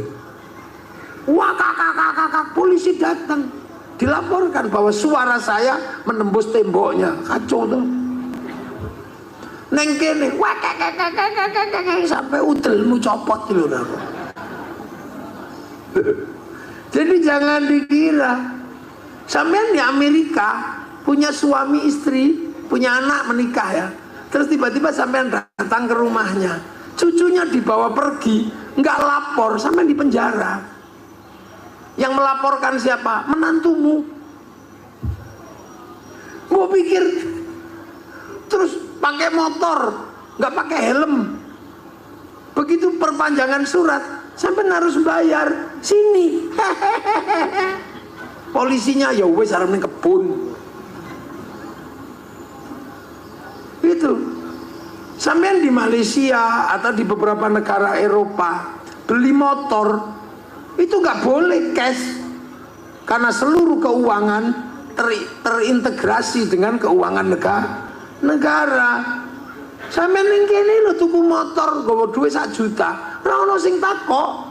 Wah kakak polisi datang. Dilaporkan bahwa suara saya menembus temboknya, kacau tuh. Neng kene, wah sampai udelmu copot dulu. Jadi jangan dikira sampean di Amerika punya suami istri, punya anak menikah ya. Terus tiba-tiba sampean datang ke rumahnya, cucunya dibawa pergi, nggak lapor, sampean di penjara. Yang melaporkan siapa? Menantumu. Mau pikir terus pakai motor, nggak pakai helm. Begitu perpanjangan surat, sampai harus bayar. Sini. Polisinya ya wes arep ning kebun. Itu. Sampean di Malaysia atau di beberapa negara Eropa beli motor itu nggak boleh cash karena seluruh keuangan terintegrasi dengan keuangan negara. Sampeyan ning kene lho tuku motor nggawa duit 1 juta, ora ono sing takok.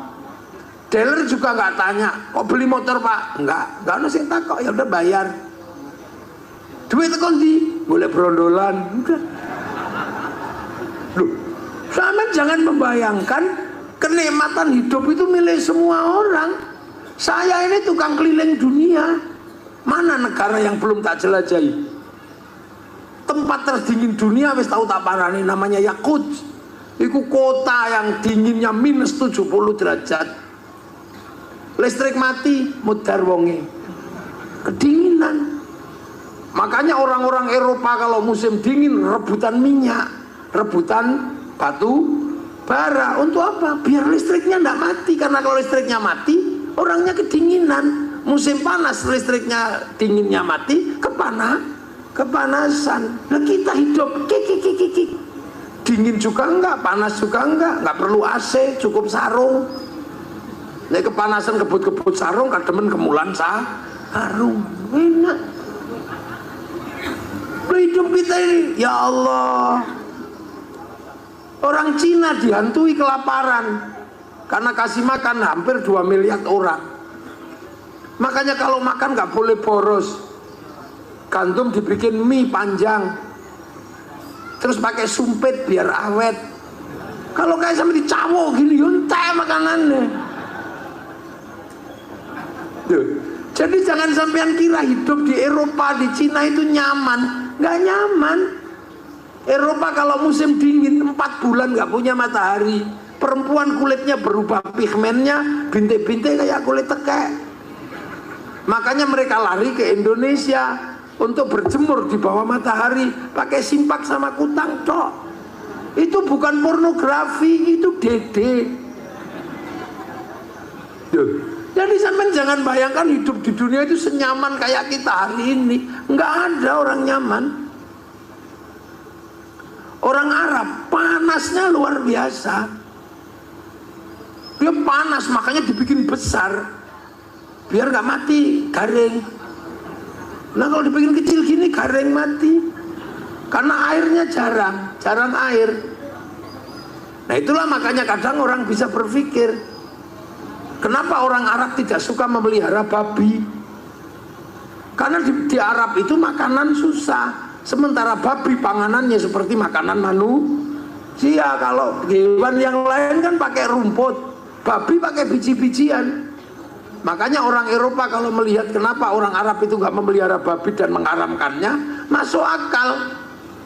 Dealer juga nggak tanya, kok beli motor Pak? Nggak ono sing takok, ya udah bayar. Duit teko ndi? boleh berondolan. Udah. Loh, sama jangan membayangkan kenikmatan hidup itu milik semua orang. Saya ini tukang keliling dunia. Mana negara yang belum tak jelajahi? Tempat terdingin dunia wis tahu tak parani, namanya Yakuts. Iku kota yang dinginnya minus 70 derajat. Listrik mati, mudar wonge. Kedinginan. Makanya orang-orang Eropa kalau musim dingin rebutan minyak, rebutan batu bara. Untuk apa? Biar listriknya tidak mati. Karena kalau listriknya mati, orangnya kedinginan. Musim panas listriknya dinginnya mati, kepanasan. Nah kita hidup kik. Dingin juga enggak, panas juga enggak perlu AC, cukup sarung. Nek kepanasan kebut-kebut sarung, kademen kemulan sarung. Enak. Hidup kita ini, ya Allah. Orang Cina dihantui kelaparan karena kasih makan hampir 2 miliar orang. Makanya kalau makan nggak boleh boros. Gandum dibikin mie panjang, terus pakai sumpit biar awet. Kalau kayak sama dicawok gini, yuntai makanannya. Tuh. Jadi jangan sampean kira hidup di Eropa, di Cina itu nyaman. Nggak nyaman. Eropa kalau musim dingin 4 bulan nggak punya matahari. Perempuan kulitnya berubah pigmennya, bintik-bintik kayak kulit tekek. Makanya mereka lari ke Indonesia untuk berjemur di bawah matahari pakai simpak sama kutang tok. Itu bukan pornografi, itu dede. Jadi sampean jangan bayangkan hidup di dunia itu senyaman kayak kita hari ini. Nggak ada orang nyaman. Orang Arab panasnya luar biasa. Dia panas makanya dibikin besar biar nggak mati, garing. Nah kalau dibikin kecil gini garing mati karena airnya jarang air. Nah itulah makanya kadang orang bisa berpikir, kenapa orang Arab tidak suka memelihara babi? Karena di Arab itu makanan susah, sementara babi panganannya seperti makanan manusia. Kalau hewan yang lain kan pakai rumput, babi pakai biji-bijian. Makanya orang Eropa kalau melihat kenapa orang Arab itu nggak memelihara babi dan mengharamkannya, masuk akal.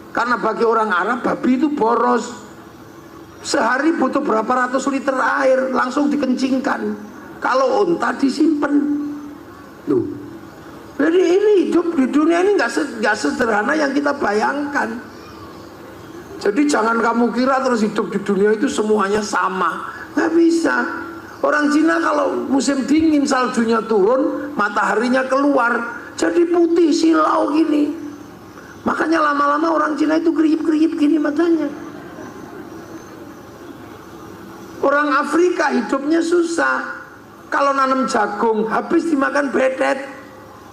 Karena bagi orang Arab babi itu boros. Sehari butuh berapa ratus liter air, langsung dikencingkan. Kalau unta disimpan. Tuh. Jadi ini hidup di dunia ini nggak sederhana yang kita bayangkan. Jadi jangan kamu kira terus hidup di dunia itu semuanya sama. Nggak bisa. Orang Cina kalau musim dingin saljunya turun, mataharinya keluar, jadi putih silau gini. Makanya lama-lama orang Cina itu keriyip-keriyip gini matanya. Orang Afrika hidupnya susah. Kalau nanam jagung habis dimakan bedet.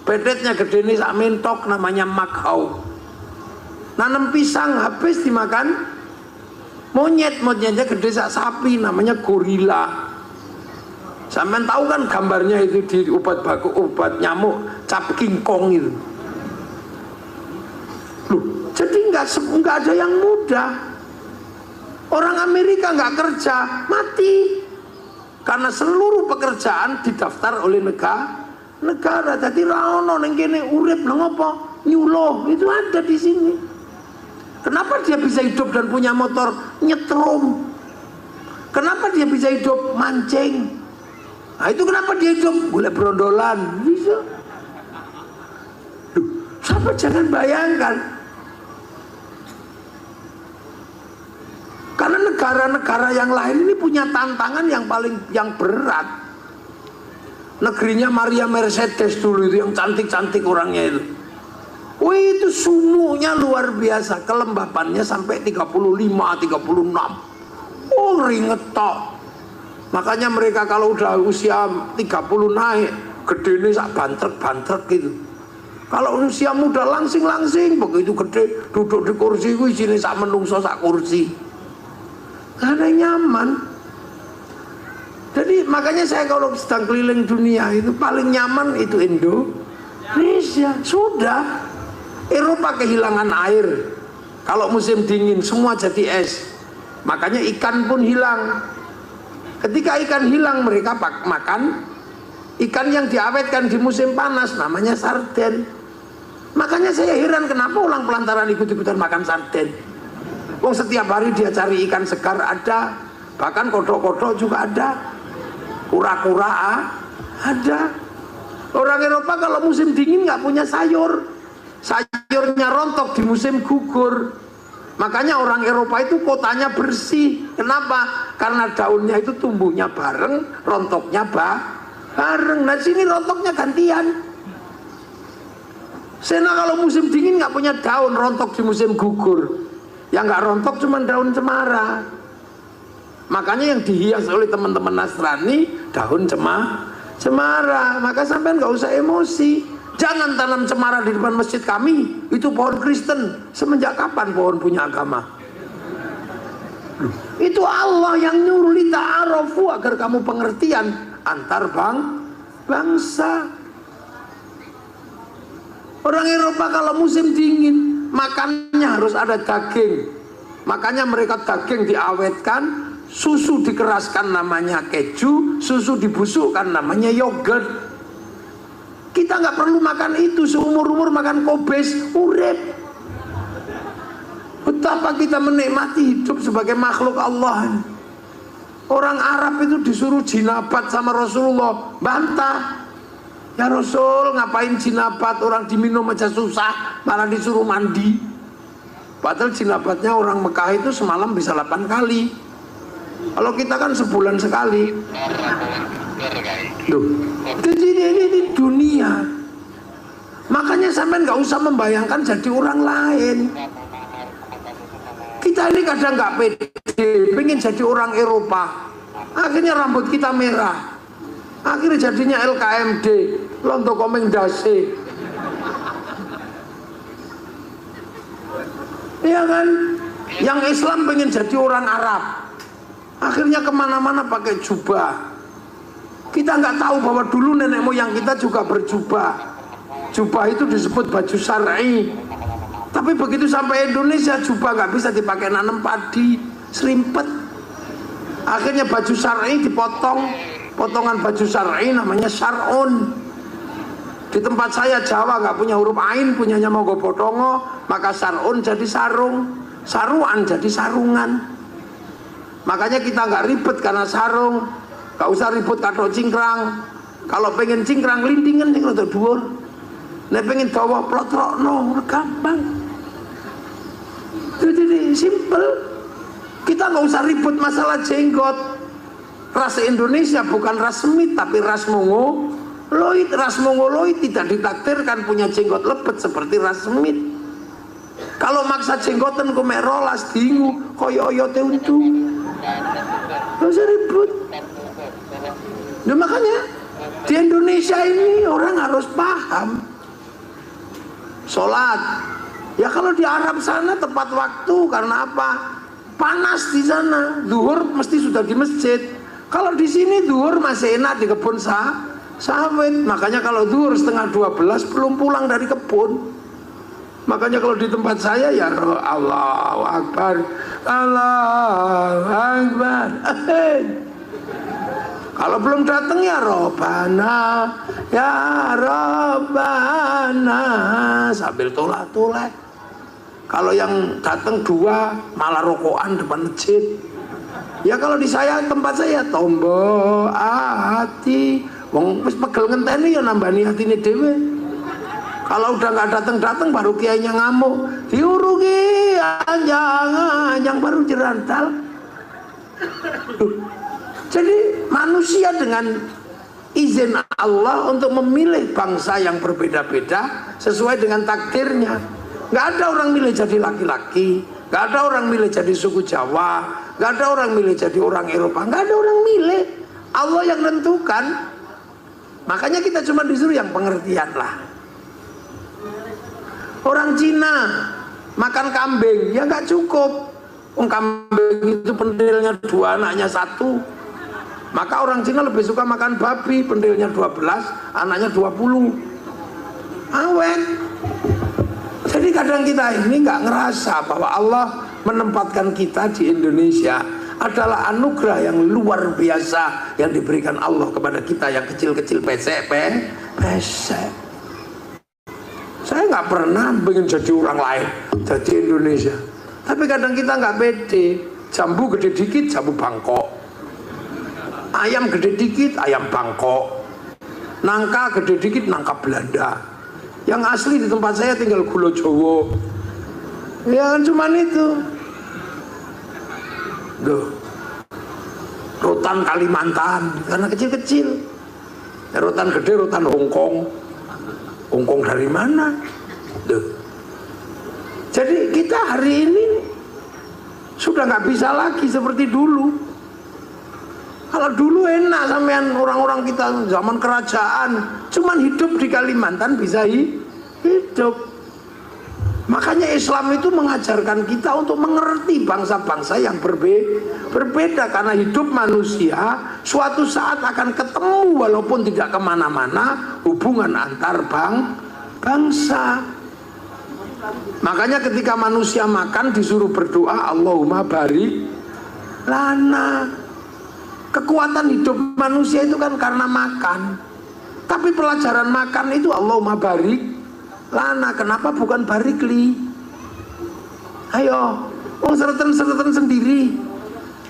Bedetnya gede nih sak mentok namanya makau. Nanam pisang habis dimakan monyetnya gede sak sapi namanya gorila. Sampean tahu kan gambarnya itu di obat baku, obat nyamuk cap King Kong itu. Loh, jadi nggak ada yang mudah. Orang Amerika nggak kerja mati karena seluruh pekerjaan didaftar oleh negara. Jadi raono neng kene urip nang apa nyuloh itu ada di sini. Kenapa dia bisa hidup dan punya motor nyetrum? Kenapa dia bisa hidup mancing? Nah itu kenapa dia hidup boleh berondolan bisa. Sampai jangan bayangkan. Karena negara-negara yang lain ini punya tantangan yang berat. Negerinya Maria Mercedes dulu itu yang cantik-cantik orangnya itu. Wih itu sumunya luar biasa, kelembapannya sampai 35, 36. Oh ringet tok. Makanya mereka kalau udah usia 30 naik, gede ini sak bantrek-bantrek gitu. Kalau usia muda langsing-langsing, begitu gede duduk di kursi itu sini sak menungso sak kursi. Karena nyaman. Jadi makanya saya kalau sedang keliling dunia itu paling nyaman itu Indonesia. Sudah. Eropa kehilangan air. Kalau musim dingin semua jadi es. Makanya ikan pun hilang. Ketika ikan hilang mereka makan ikan yang diawetkan di musim panas, namanya sarden. Makanya saya heran kenapa orang pelantaran ikut-ikutan makan sarden. Wong setiap hari dia cari ikan segar ada, bahkan kodok-kodok juga ada, kura-kura ada. Orang Eropa kalau musim dingin nggak punya sayur, sayurnya rontok di musim gugur. Makanya orang Eropa itu kotanya bersih. Kenapa? Karena daunnya itu tumbuhnya bareng, rontoknya bareng. Nah sini rontoknya gantian. Sena kalau musim dingin nggak punya daun, rontok di musim gugur. Yang nggak rontok cuma daun cemara. Makanya yang dihias oleh teman-teman Nasrani daun cemara. Maka sampean nggak usah emosi. Jangan tanam cemara di depan masjid kami. Itu pohon Kristen. Semenjak kapan pohon punya agama? Itu Allah yang nyuruh lita'arafu agar kamu pengertian antar bangsa. Orang Eropa kalau musim dingin makannya harus ada daging. Makanya mereka daging diawetkan, susu dikeraskan namanya keju, susu dibusukkan namanya yogurt. Kita nggak perlu makan itu, seumur-umur makan kobes, urip. Betapa kita menikmati hidup sebagai makhluk Allah. Orang Arab itu disuruh jinabat sama Rasulullah, bantah. Ya Rasul, ngapain jinabat, orang diminum aja susah, malah disuruh mandi. Padahal jinabatnya orang Mekah itu semalam bisa 8 kali. Kalau kita kan sebulan sekali. Loh, ini dunia. Makanya sampai nggak usah membayangkan jadi orang lain. Kita ini kadang nggak pede, pengen jadi orang Eropa. Akhirnya rambut kita merah. Akhirnya jadinya LKMD, Londo Komendase. Iya kan? Yang Islam pengen jadi orang Arab. Akhirnya kemana-mana pakai jubah. Kita nggak tahu bahwa dulu nenek moyang kita juga berjubah. Jubah itu disebut baju syar'i. Tapi begitu sampai Indonesia, jubah nggak bisa dipakai nanam padi, serimpet. Akhirnya baju syar'i dipotong, potongan baju syar'i namanya syar'un. Di tempat saya Jawa nggak punya huruf ain, punyanya Mogopotongo, maka syar'un jadi sarung, saruan jadi sarungan. Makanya kita nggak ribet karena sarung. Gak usah ribut katok cingkrang. Kalau pengen cingkrang lindingan yang rada dhuwur. Nek pengen dawa plotrokno gampang. Jadi simple. Kita nggak usah ribut masalah jenggot. Ras Indonesia bukan ras Semit tapi ras Mongoloid. Ras Mongoloid tidak ditakdirkan punya jenggot lepet seperti ras Semit. Kalau maksa jenggotan kumek rolas dingu koyo oyote untu. Gak usah ribut. Nah makanya di Indonesia ini orang harus paham sholat. Ya kalau di Arab sana tepat waktu, karena apa? Panas di sana, zuhur mesti sudah di masjid. Kalau di sini zuhur masih enak di kebun sawit. Makanya kalau zuhur setengah 12 belum pulang dari kebun. Makanya kalau di tempat saya ya Allahu Akbar, Allahu Akbar. Kalau belum datang ya Robbana, ya Robbana sambil tolak-tolak. Kalau yang datang 2 malah rokokan depan masjid. Ya kalau di saya tempat saya tombo hati, wong wis pegel ngenteni ya nambani hatine dhewe. Kalau udah nggak datang baru kiainya ngamuk, diurugi anjang baru jerantal. Jadi manusia dengan izin Allah untuk memilih bangsa yang berbeda-beda sesuai dengan takdirnya. Nggak ada orang milih jadi laki-laki, nggak ada orang milih jadi suku Jawa, nggak ada orang milih jadi orang Eropa, nggak ada orang milih. Allah yang tentukan. Makanya kita cuma disuruh yang pengertian lah. Orang Cina makan kambing ya nggak cukup. Kambing itu pentilnya 2, anaknya 1. Maka orang Cina lebih suka makan babi, pentilnya 12, anaknya 20. Awet. Jadi kadang kita ini nggak ngerasa bahwa Allah menempatkan kita di Indonesia adalah anugerah yang luar biasa yang diberikan Allah kepada kita yang kecil-kecil pesek. Saya nggak pernah ingin jadi orang lain, jadi Indonesia. Tapi kadang kita nggak pede. Jambu gede dikit, jambu Bangkok. Ayam gede dikit, ayam Bangkok. Nangka gede dikit, nangka Belanda. Yang asli di tempat saya tinggal gula Jawa. Ya kan cuman itu. Duh. Rotan Kalimantan karena kecil-kecil. Ya, rotan gede, rotan Hongkong. Hongkong dari mana? Duh. Jadi kita hari ini sudah nggak bisa lagi seperti dulu. Kalau dulu enak sampean orang-orang kita zaman kerajaan cuman hidup di Kalimantan bisa hidup. Makanya Islam itu mengajarkan kita untuk mengerti bangsa-bangsa yang berbeda karena hidup manusia suatu saat akan ketemu walaupun tidak kemana-mana hubungan antar bangsa. Makanya ketika manusia makan disuruh berdoa Allahumma barik lana. Kekuatan hidup manusia itu kan karena makan. Tapi pelajaran makan itu Allahumma barik lana. Kenapa bukan barikli? Ayo, sereten sendiri.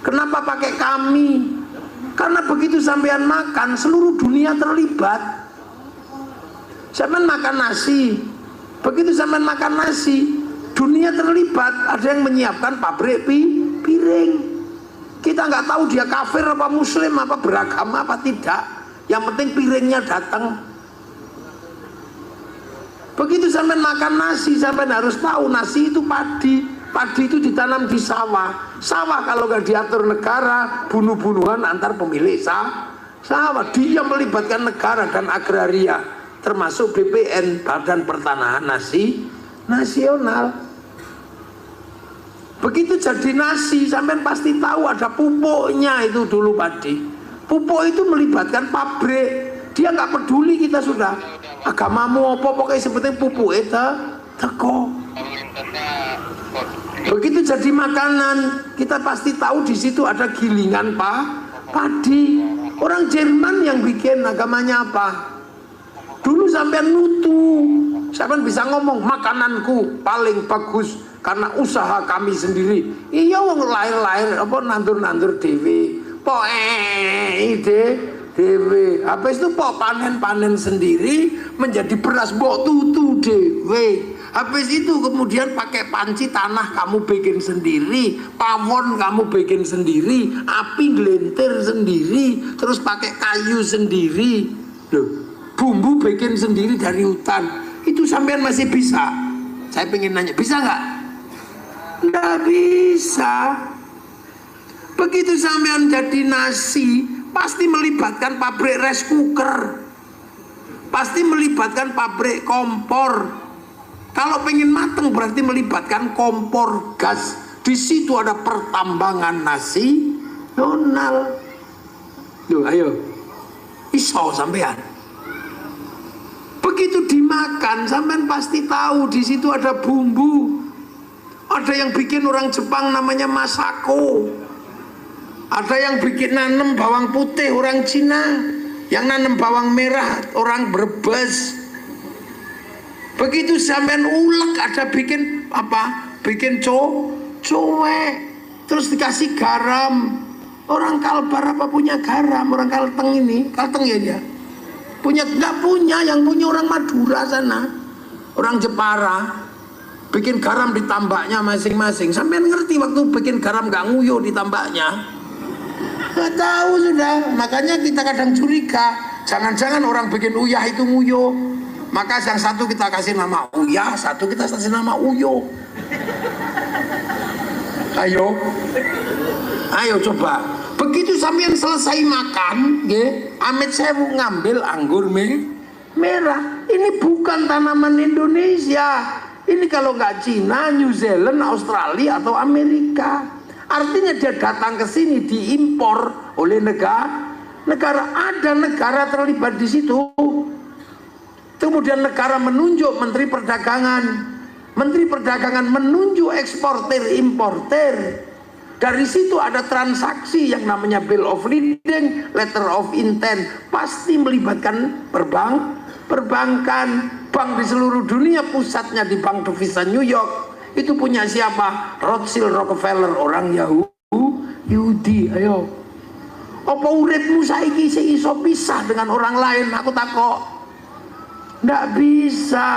Kenapa pakai kami? Karena begitu sampean makan, seluruh dunia terlibat. Sampean makan nasi. Begitu sampean makan nasi, dunia terlibat. Ada yang menyiapkan pabrik piring. Kita nggak tahu dia kafir apa muslim apa beragama apa tidak. Yang penting piringnya datang. Begitu sampai makan nasi, sampai harus tahu nasi itu padi. Padi itu ditanam di sawah. Sawah kalau nggak diatur negara, bunuh-bunuhan antar pemilik sawah. Dia melibatkan negara dan agraria, termasuk BPN, Badan Pertanahan Nasional. Begitu jadi nasi, sampean pasti tahu ada pupuknya itu dulu padi. Pupuk itu melibatkan pabrik. Dia nggak peduli kita sudah agamamu apa, pokoknya seperti pupuk itu teko. Begitu jadi makanan, kita pasti tahu di situ ada gilingan padi. Orang Jerman yang bikin agamanya apa? Dulu sampean nutu, sampean bisa ngomong makananku paling bagus karena usaha kami sendiri. Iya wong lain-lain apa nandur-nandur dewe. Dewe. Habis itu panen sendiri menjadi beras mbok tutu dewe. Habis itu kemudian pakai panci tanah kamu bikin sendiri, pawon kamu bikin sendiri, api gelintir sendiri, terus pakai kayu sendiri. Loh, bumbu bikin sendiri dari hutan. Itu sampean masih bisa? Saya pengen nanya, bisa nggak? Nggak bisa. Begitu sampean jadi nasi, pasti melibatkan pabrik rice cooker, pasti melibatkan pabrik kompor. Kalau pengen mateng berarti melibatkan kompor gas. Di situ ada pertambangan nasional. Duh, ayo, iso sampean. Begitu dimakan, sampean pasti tahu di situ ada bumbu. Ada yang bikin orang Jepang namanya masako. Ada yang bikin nanem bawang putih orang Cina, yang nanem bawang merah orang Brebes. Begitu sampean ulek ada bikin apa? Bikin cuek. Terus dikasih garam. Orang Kalbar apa punya garam? Orang Kalteng ini, Kalteng ya dia. Punya nggak punya, yang punya orang Madura sana. Orang Jepara. Bikin garam di tambaknya masing-masing. Sampean ngerti waktu bikin garam nggak nguyuh di tambaknya? Nggak tahu sudah. Makanya kita kadang curiga. Jangan-jangan orang bikin uyah itu nguyuh. Maka yang satu kita kasih nama Uyah, satu kita kasih nama Uyo. Ayo coba. Begitu sampean selesai makan, amit saya mau ngambil anggur merah. Ini bukan tanaman Indonesia. Ini kalau nggak Cina, New Zealand, Australia atau Amerika. Artinya dia datang ke sini diimpor oleh negara. Ada negara terlibat di situ. Kemudian negara menunjuk Menteri Perdagangan. Menteri Perdagangan menunjuk eksportir importer. Dari situ ada transaksi yang namanya bill of lading, letter of intent, pasti melibatkan perbankan. Bank di seluruh dunia pusatnya di Bank Devisa New York. Itu punya siapa? Rothschild Rockefeller, orang Yahudi. Ayo, apa uripmu saiki iso pisah dengan orang lain? Aku takok. Nggak bisa.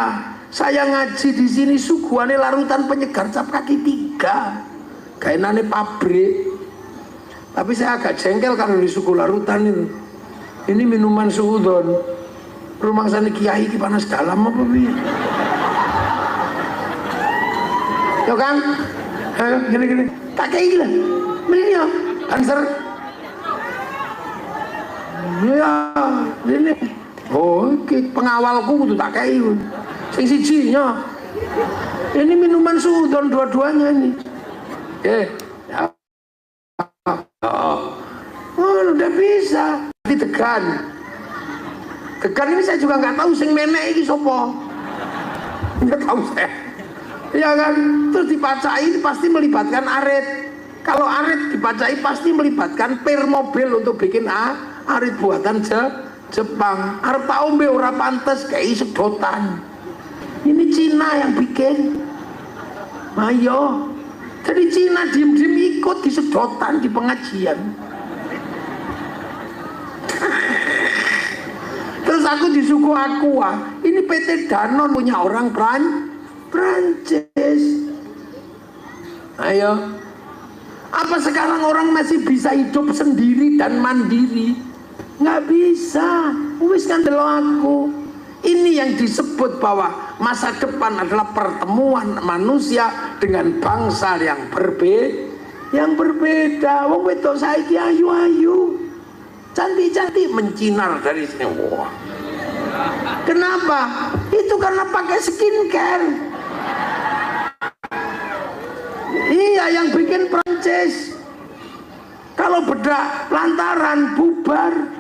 Saya ngaji di sini suguhane larutan penyegar cap kaki 3. Kainane pabrik. Tapi saya agak jengkel karena di suku larutan itu. Ini minuman suudon. Rumah sana kiai ki panas dalam apa piye? Yo kan? Ayo gini. Tak kayak gila. Ini ya, answer. Ya, ini. Oh, pengawalku kudu tak kayak sing sijinya. Ini minuman suudon dua-duanya ini. Ya. Udah bisa ditekan. Tekan ini saya juga nggak tahu sing menek iki sapa. Nggak tahu saya. Ya kan, terus dipacai pasti melibatkan arit. Kalau arit dipacai pasti melibatkan pir mobil untuk bikin arit buatan Jepang. Arep tak ombe ora pantes kayak sedotan. Ini Cina yang bikin. Ayo. Jadi Cina diem-diem ikut di sedotan di pengajian. Terus aku di suku Aqua. Ini PT Danone punya orang Prancis. Ayo. Apa sekarang orang masih bisa hidup sendiri dan mandiri? Nggak bisa. Wis kan delok aku. Ini yang disebut bahwa masa depan adalah pertemuan manusia dengan bangsa yang berbeda. Wong wedok saiki ayu-ayu, cantik-cantik, mencinar dari sini. Wah. Kenapa? Itu karena pakai skincare. Iya, yang bikin Prancis. Kalau bedak lantaran bubar.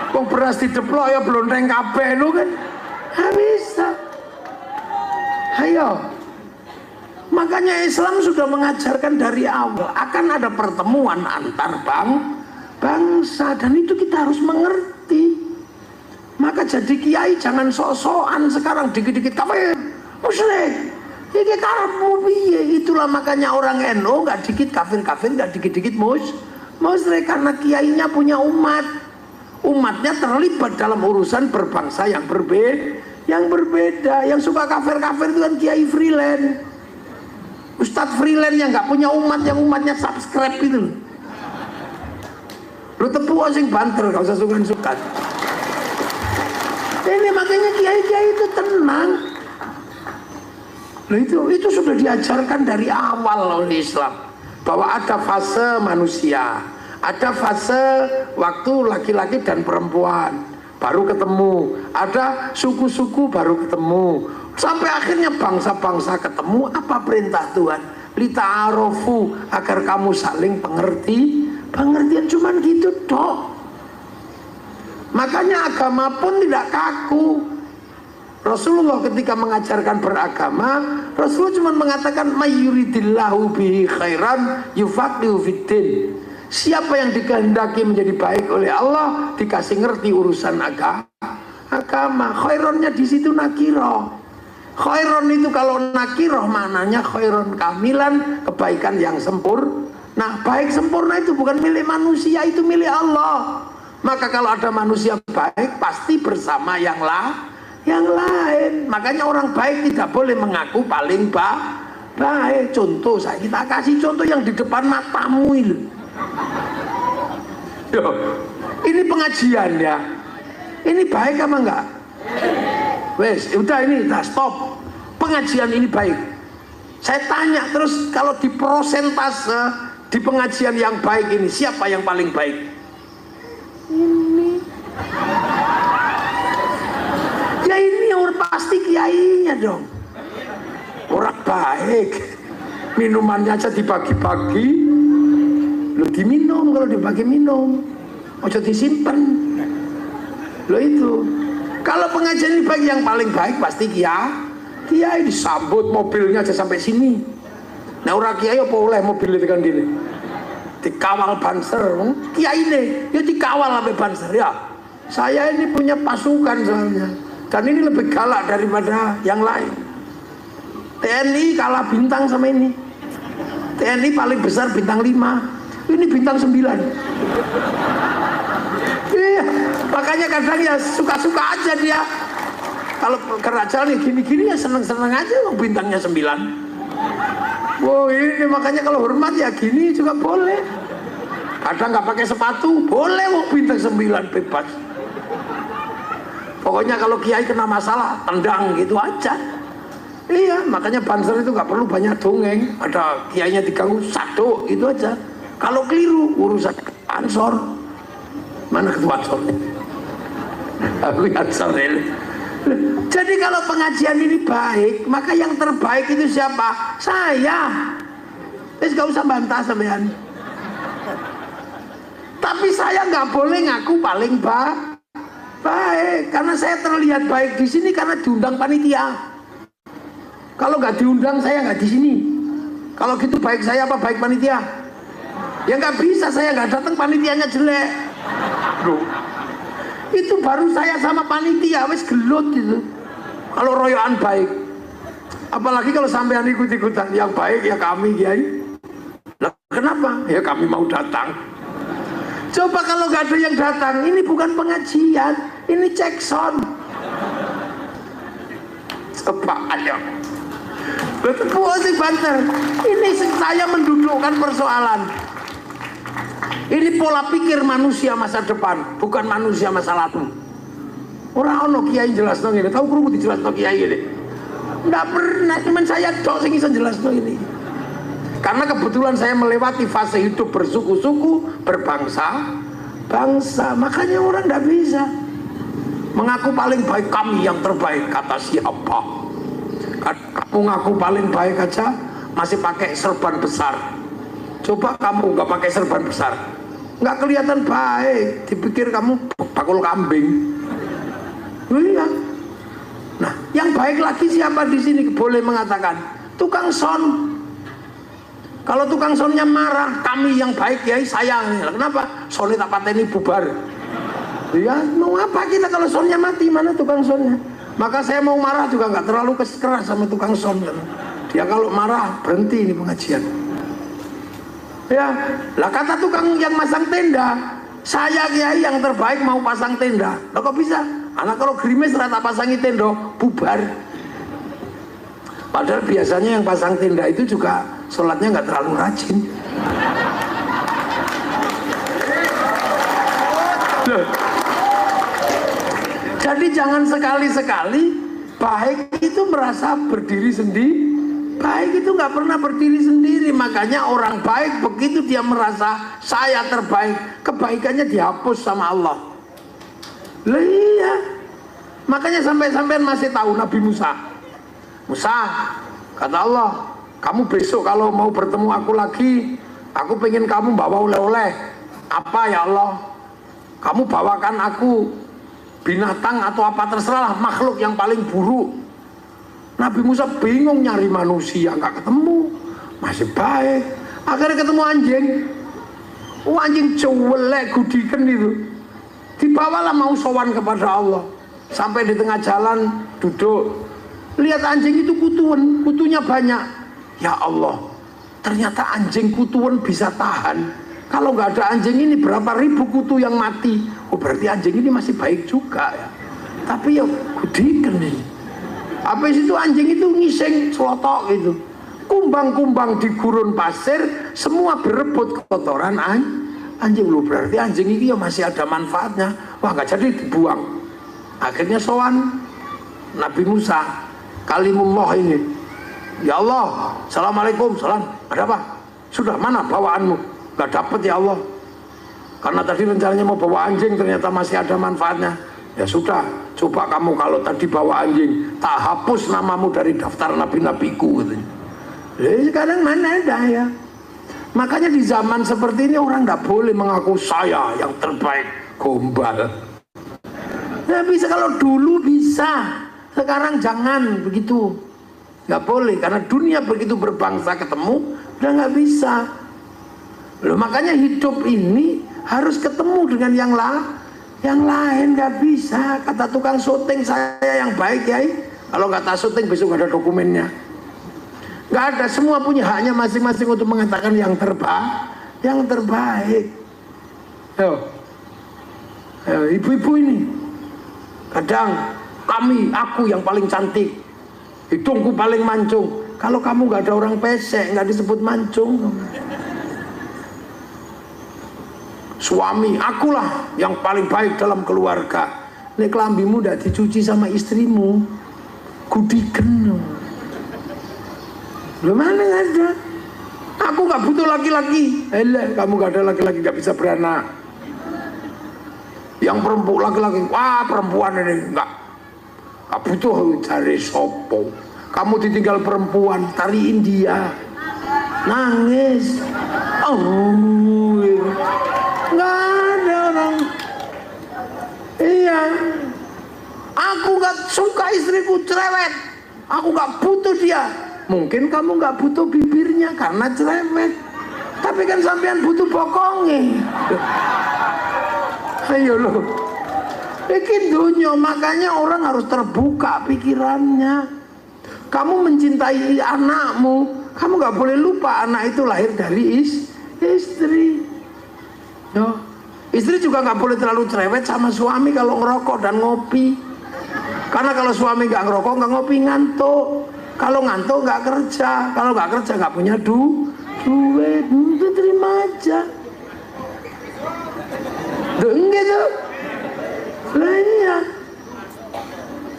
Kok beras dideplok ya blonteng kabeh lu kan. Nggak bisa. Ayo. Makanya Islam sudah mengajarkan dari awal akan ada pertemuan antar bangsa, dan itu kita harus mengerti. Maka jadi kiai jangan sok-sokan sekarang dikit-dikit kafir, musyrik. Iki karepmu piye? Itulah makanya orang NU nggak dikit kafir-kafir, nggak dikit-dikit musyrik, karena kiainya punya umat. Umatnya terlibat dalam urusan berbangsa yang berbeda. Yang suka kafir-kafir itu kan kiai freelance, ustadz freelance yang nggak punya umat, yang umatnya subscribe itu. Lu tepuk sing banter, gak usah sukan-sukan. Ini makanya kiai-kiai itu tenang. Nah, itu sudah diajarkan dari awal oleh Islam bahwa ada fase manusia. Ada fase waktu laki-laki dan perempuan baru ketemu, ada suku-suku baru ketemu, sampai akhirnya bangsa-bangsa ketemu. Apa perintah Tuhan? Lita'arofu, agar kamu saling pengertian, cuman gitu dok. Makanya agama pun tidak kaku. Rasulullah ketika mengajarkan beragama, Rasulullah cuma mengatakan mayyuridillahu bihi khairan yufaqihu fiddin. Siapa yang dikehendaki menjadi baik oleh Allah dikasih ngerti urusan agama. Khaironnya di situ nakiroh. Khairon itu kalau nakiroh maknanya khairon kamilan, kebaikan yang sempurna. Nah, baik sempurna itu bukan milik manusia, itu milik Allah. Maka kalau ada manusia baik pasti bersama yang lain. Makanya orang baik tidak boleh mengaku paling baik. Contoh, kita kasih contoh yang di depan matamu itu. Ini pengajian ya. Ini baik apa enggak? Wes, udah ini, udah stop. Pengajian ini baik. Saya tanya terus, kalau di persentase di pengajian yang baik ini siapa yang paling baik? Ini. Ya ini orang pasti kiainya dong. Orang baik. Minumannya aja dibagi-bagi. Lo diminum, kalau dibagi minum, ojo disimpan. Lo itu. Kalau pengajian ini bagi yang paling baik pasti Kiai disambut mobilnya aja sampai sini. Nah orang kiai apa oleh mobil itu kan diri. Dikawal banser, kiai ini ya dikawal sampai banser ya. Saya ini punya pasukan soalnya, dan ini lebih galak daripada yang lain. TNI kalah bintang sama ini. TNI paling besar bintang 5, ini bintang 9. Iya, makanya kadang ya suka-suka aja dia. Kalau kerajaan nih gini-gini ya seneng-seneng aja, bintangnya 9. Wow, ini makanya kalau hormat ya gini juga boleh. Kadang nggak pakai sepatu boleh, bintang 9 bebas. Pokoknya kalau kiai kena masalah tendang gitu aja. Iya, makanya banser itu nggak perlu banyak dongeng. Ada kiainya diganggu satu itu aja. Kalau keliru urusan ansor, mana ketua ansornya? Aku ansor ini. Jadi kalau pengajian ini baik, maka yang terbaik itu siapa? Saya. Terus gak usah bantah sampean. Tapi saya nggak boleh ngaku paling baik, karena saya terlihat baik di sini karena diundang panitia. Kalau nggak diundang saya nggak di sini. Kalau gitu baik saya apa baik panitia? Ya nggak bisa, saya nggak datang panitianya jelek. Loh, itu baru saya sama panitia wes gelut itu. Kalau royoan baik, apalagi kalau sampean ikut-ikutan yang baik ya kami kiai. Nah, kenapa? Ya kami mau datang. Coba kalau nggak ada yang datang, ini bukan pengajian, ini cek sound. Coba ayo. Banter. Ini saya mendudukkan persoalan. Ini pola pikir manusia masa depan, bukan manusia masa lalu. Orang ono kiai jelas dong ini, tahu kerupuk dijelas dong kiai ini. Nggak pernah, cuman saya dok sing iso jelas dong ini. Karena kebetulan saya melewati fase hidup bersuku-suku, berbangsa, makanya orang nggak bisa mengaku paling baik. Kami yang terbaik kata siapa? Kamu ngaku paling baik aja masih pakai serban besar. Coba kamu nggak pakai serban besar, nggak kelihatan baik. Dipikir kamu bakul kambing. Iya. Nah, yang baik lagi siapa di sini boleh mengatakan? Tukang son. Kalau tukang sonnya marah, kami yang baik ya sayang. Kenapa? Sonnya tak pateni bubar. Ya mau apa kita kalau sonnya mati, mana tukang sonnya? Maka saya mau marah juga nggak terlalu keras sama tukang son kan. Dia kalau marah berhenti ini pengajian. Ya, lah kata tukang yang masang tenda, saya kiai yang terbaik mau pasang tenda. Lah kok bisa? Anak kalau gerimis rata pasangi tenda bubar. Padahal biasanya yang pasang tenda itu juga sholatnya nggak terlalu rajin. Jadi jangan sekali-sekali baik itu merasa berdiri sendiri. Baik itu nggak pernah berdiri sendiri. Makanya orang baik begitu dia merasa saya terbaik, kebaikannya dihapus sama Allah. Lah iya. Makanya sampai-sampai masih tahu Nabi Musa. Musa, kata Allah, kamu besok kalau mau bertemu aku lagi, aku pengen kamu bawa oleh-oleh. Apa ya Allah? Kamu bawakan aku binatang atau apa terserah, makhluk yang paling buruk. Nabi Musa bingung nyari manusia, nggak ketemu. Masih baik, akhirnya ketemu anjing. Anjing cuwelek gudikan itu. Dibawalah mau sowan kepada Allah. Sampai di tengah jalan duduk, lihat anjing itu kutuan, kutunya banyak. Ya Allah, ternyata anjing kutuan bisa tahan. Kalau nggak ada anjing ini berapa ribu kutu yang mati. Oh berarti anjing ini masih baik juga ya. Tapi ya gudikan nih. Habis itu anjing itu ngising selotok gitu. Kumbang-kumbang di gurun pasir semua berebut kotoran anjing. Lu berarti anjing ini ya masih ada manfaatnya. Wah nggak jadi dibuang. Akhirnya sowan Nabi Musa, kalimullah ini. Ya Allah, assalamualaikum, salam. Ada apa? Sudah mana bawaanmu? Gak dapet ya Allah, karena tadi rencananya mau bawa anjing ternyata masih ada manfaatnya. Ya sudah, coba kamu kalau tadi bawa anjing tak hapus namamu dari daftar nabi-nabiku gitu. Sekarang mana ada ya. Makanya di zaman seperti ini orang gak boleh mengaku saya yang terbaik. Gombal. Nah bisa, kalau dulu bisa, sekarang jangan begitu. Nggak boleh, karena dunia begitu berbangsa ketemu udah nggak bisa. Loh, makanya hidup ini harus ketemu dengan yang lain, nggak bisa. Kata tukang syuting saya yang baik ya, kalau nggak tak syuting besok nggak ada dokumennya. Nggak ada, semua punya haknya masing-masing untuk mengatakan yang terbaik. Ibu-ibu ini kadang aku yang paling cantik, hidungku paling mancung. Kalau kamu nggak ada orang pesek, nggak disebut mancung. Suami, akulah yang paling baik dalam keluarga. Nek kelambimu ndak dicuci sama istrimu, kudiken. Loh, mana ada? Aku nggak butuh laki-laki. Kamu nggak ada laki-laki, nggak bisa beranak. Yang perempuan laki-laki, wah perempuan ini nggak butuh cari sopo. Kamu ditinggal perempuan, tariin dia, nangis. Nggak ada orang. Iya, aku nggak suka istriku cerewet, aku nggak butuh dia. Mungkin kamu nggak butuh bibirnya karena cerewet, tapi kan sampean butuh bokongnya. Ayo loh, bikin dunia, makanya orang harus terbuka pikirannya. Kamu mencintai anakmu, kamu nggak boleh lupa anak itu lahir dari istri. Yo, istri juga nggak boleh terlalu cerewet sama suami kalau ngerokok dan ngopi. Karena kalau suami nggak ngerokok, nggak ngopi, ngantuk. Kalau ngantuk nggak kerja, kalau nggak kerja nggak punya duit, itu terima aja. Gitu. Iya.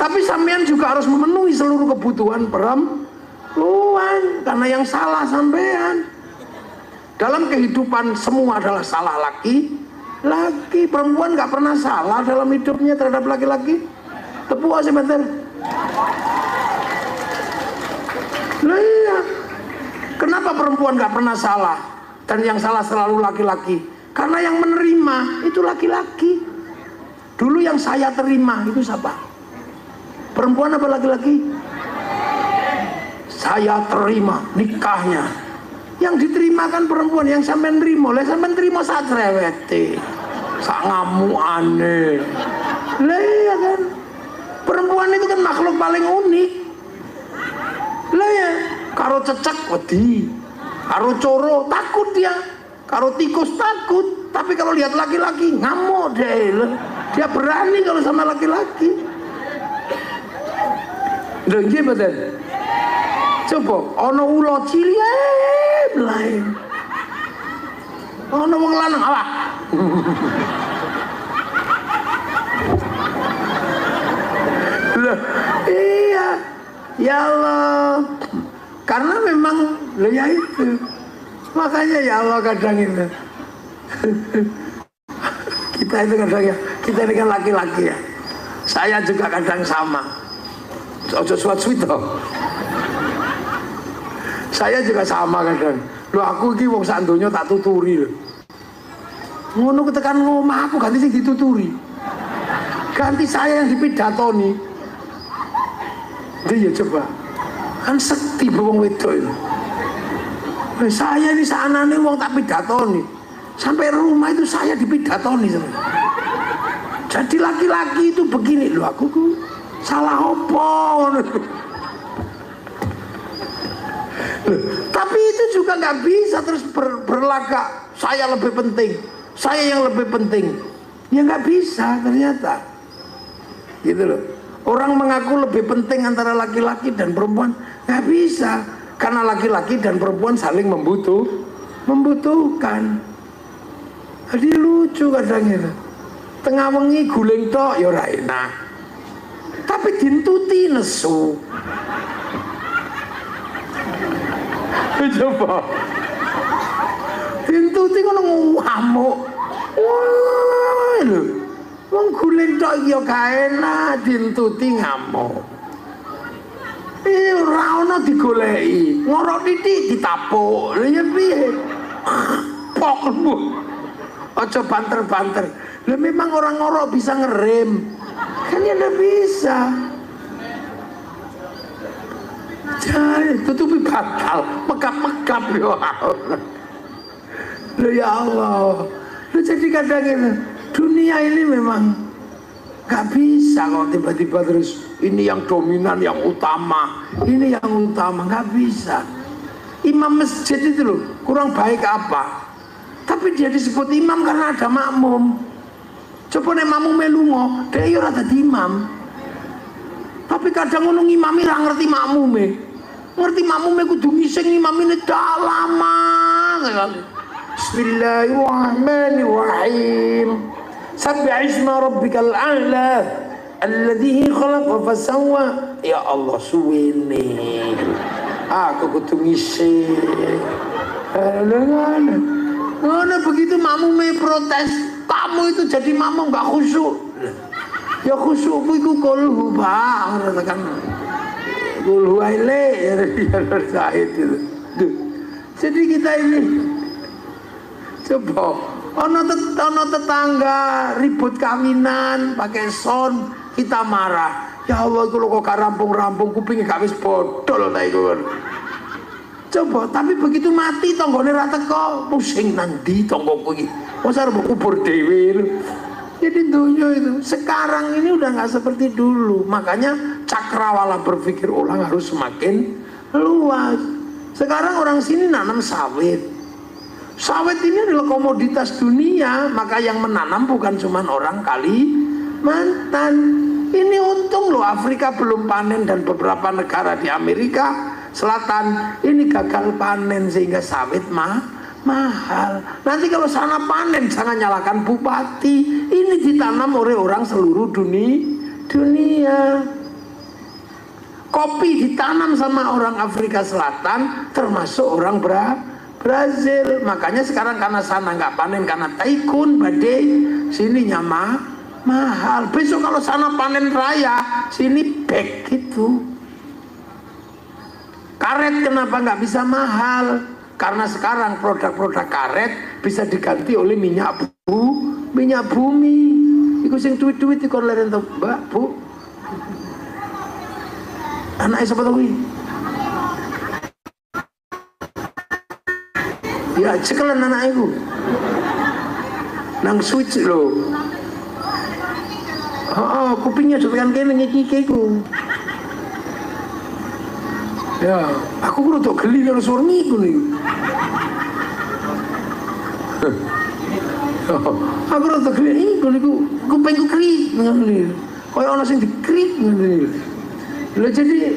Tapi sampean juga harus memenuhi seluruh kebutuhan perempuan, karena yang salah sampean. Dalam kehidupan semua adalah salah laki. Perempuan nggak pernah salah dalam hidupnya terhadap laki-laki. Tepuk aja bentar. Iya. Kenapa perempuan nggak pernah salah dan yang salah selalu laki-laki? Karena yang menerima itu laki-laki. Dulu yang saya terima itu siapa? Perempuan apa laki-laki? Saya terima nikahnya. Yang diterima kan perempuan, yang sampai nerima. Lah sampai nerima saat cerewete, sak ngamu aneh. Lah iya kan? Perempuan itu kan makhluk paling unik. Lah ya, karo cecek wedi, karo coro takut dia. Karo tikus takut, tapi kalau lihat laki-laki ngamuk deh. Dia berani kalau sama laki-laki. Dengki betul. Coba, ono ulo cilik lain. Ono wong lanang apa? Iya, ya Allah. Karena memang ya itu. Makanya ya Allah kadang itu kita itu kadang ya, kita ini kan laki-laki ya. Saya juga kadang sama. Ojo suat-suito. Saya juga sama kadang. Loh aku iki wong sak donya tak tuturi lho. Ngono ketekan ngomah aku ganti sing dituturi. Ganti saya yang dipidatoni. Dia coba. Kan sekti wong wedok itu. Saya ini saanane wong tak pidatoni. Sampai rumah itu saya dipidatoni. Jadi laki-laki itu begini loh, aku salah opo. Tapi itu juga nggak bisa terus berlagak saya lebih penting, saya yang lebih penting. Ya nggak bisa ternyata. Gitu loh. Orang mengaku lebih penting antara laki-laki dan perempuan, nggak bisa. Karena laki-laki dan perempuan saling membutuhkan. Jadi lucu kadang itu. Tengah wengi guling tok ya ora enak. Tapi dintuti nesu. Coba. Dintuti ngono ngamuk. Wah lho. Wong guling tok ya gak enak, dintuti ngamuk. Ora ono digoleki, ngorok titik ditapuk. Lha ya piye? Pokmu. Aja banter-banter. Lah memang orang ngorok bisa ngerem. Kan ya ndak bisa. Jadi tutupi batal, mekap-mekap ya Allah. Loh ya Allah. Loh jadi kadang ini, dunia ini memang gak bisa kalau tiba-tiba terus ini yang dominan, yang utama, ini yang utama, gak bisa. Imam masjid itu loh kurang baik apa? Tapi dia disebut imam karena ada makmum. Coba nek makmum melungo, dia ora dadi imam. Tapi kadang ngono ngimami ra ngerti makmume. Ngerti makmume kudu ngising imamine dak lama sekali. Bismillahirrahmanirrahim. Sabbih isma rabbikal a'la alladzi khalaqa fasawwa. Ya Allah suwene. Aku kudu ngising. Ngono begitu makmume protes, kamu itu jadi makmum gak khusyuk. Ya khusyukku iku kulhu bang, katakan kulhu aile ya Said itu. Jadi kita ini coba ono tetangga ribut kawinan pakai son, kita marah. Ya Allah iku lho kok rampung-rampung kupinge gak wis bodol ta iku. Coba, tapi begitu mati tonggone ra teko, pusing nanti tonggoku iki. Mosok arep kubur dhewe lho. Jadi dunia itu sekarang ini udah nggak seperti dulu. Makanya cakrawala berpikir orang harus semakin luas. Sekarang orang sini nanam sawit. Sawit ini adalah komoditas dunia. Maka yang menanam bukan cuma orang Kalimantan. Ini untung loh Afrika belum panen dan beberapa negara di Amerika Selatan ini gagal panen sehingga sawit mahal. Nanti kalau sana panen jangan nyalakan bupati. Ini ditanam oleh orang seluruh dunia. Kopi ditanam sama orang Afrika Selatan, termasuk orang Brazil. Makanya sekarang karena sana nggak panen karena tycoon badai, sininya mahal. Besok kalau sana panen raya, sini back gitu. Karet kenapa nggak bisa mahal? Karena sekarang produk-produk karet bisa diganti oleh minyak bumi. Iku sing duit-duit iki kon leren to, Mbak, Bu. Anake sapa to kuwi? Ya, cekelan anake iku. Nang switch lho. Oh, kupingnya tekan kene ngiki iku. Ya, aku kudu tok geli karo suami iku niku. Aku rada geli iku niku kupingku krik ngene. Kaya ana sing dikrik ngene. Lha jadi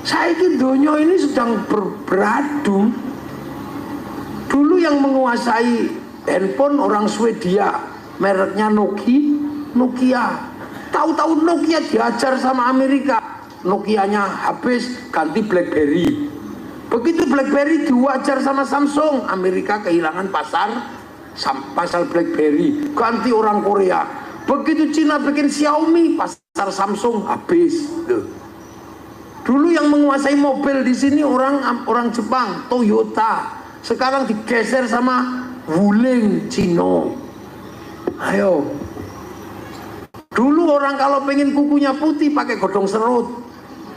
saiki donya ini sedang beradu. Dulu yang menguasai handphone orang Swedia, mereknya Nokia. Tahu-tahu Nokia diajar sama Amerika. Nokianya habis ganti BlackBerry. Begitu BlackBerry diwajar sama Samsung, Amerika kehilangan pasar BlackBerry, ganti orang Korea. Begitu Cina bikin Xiaomi, pasar Samsung habis. Dulu yang menguasai mobil di sini orang Jepang, Toyota. Sekarang digeser sama Wuling, Cina. Ayo. Dulu orang kalau pengen kukunya putih pakai godong serut.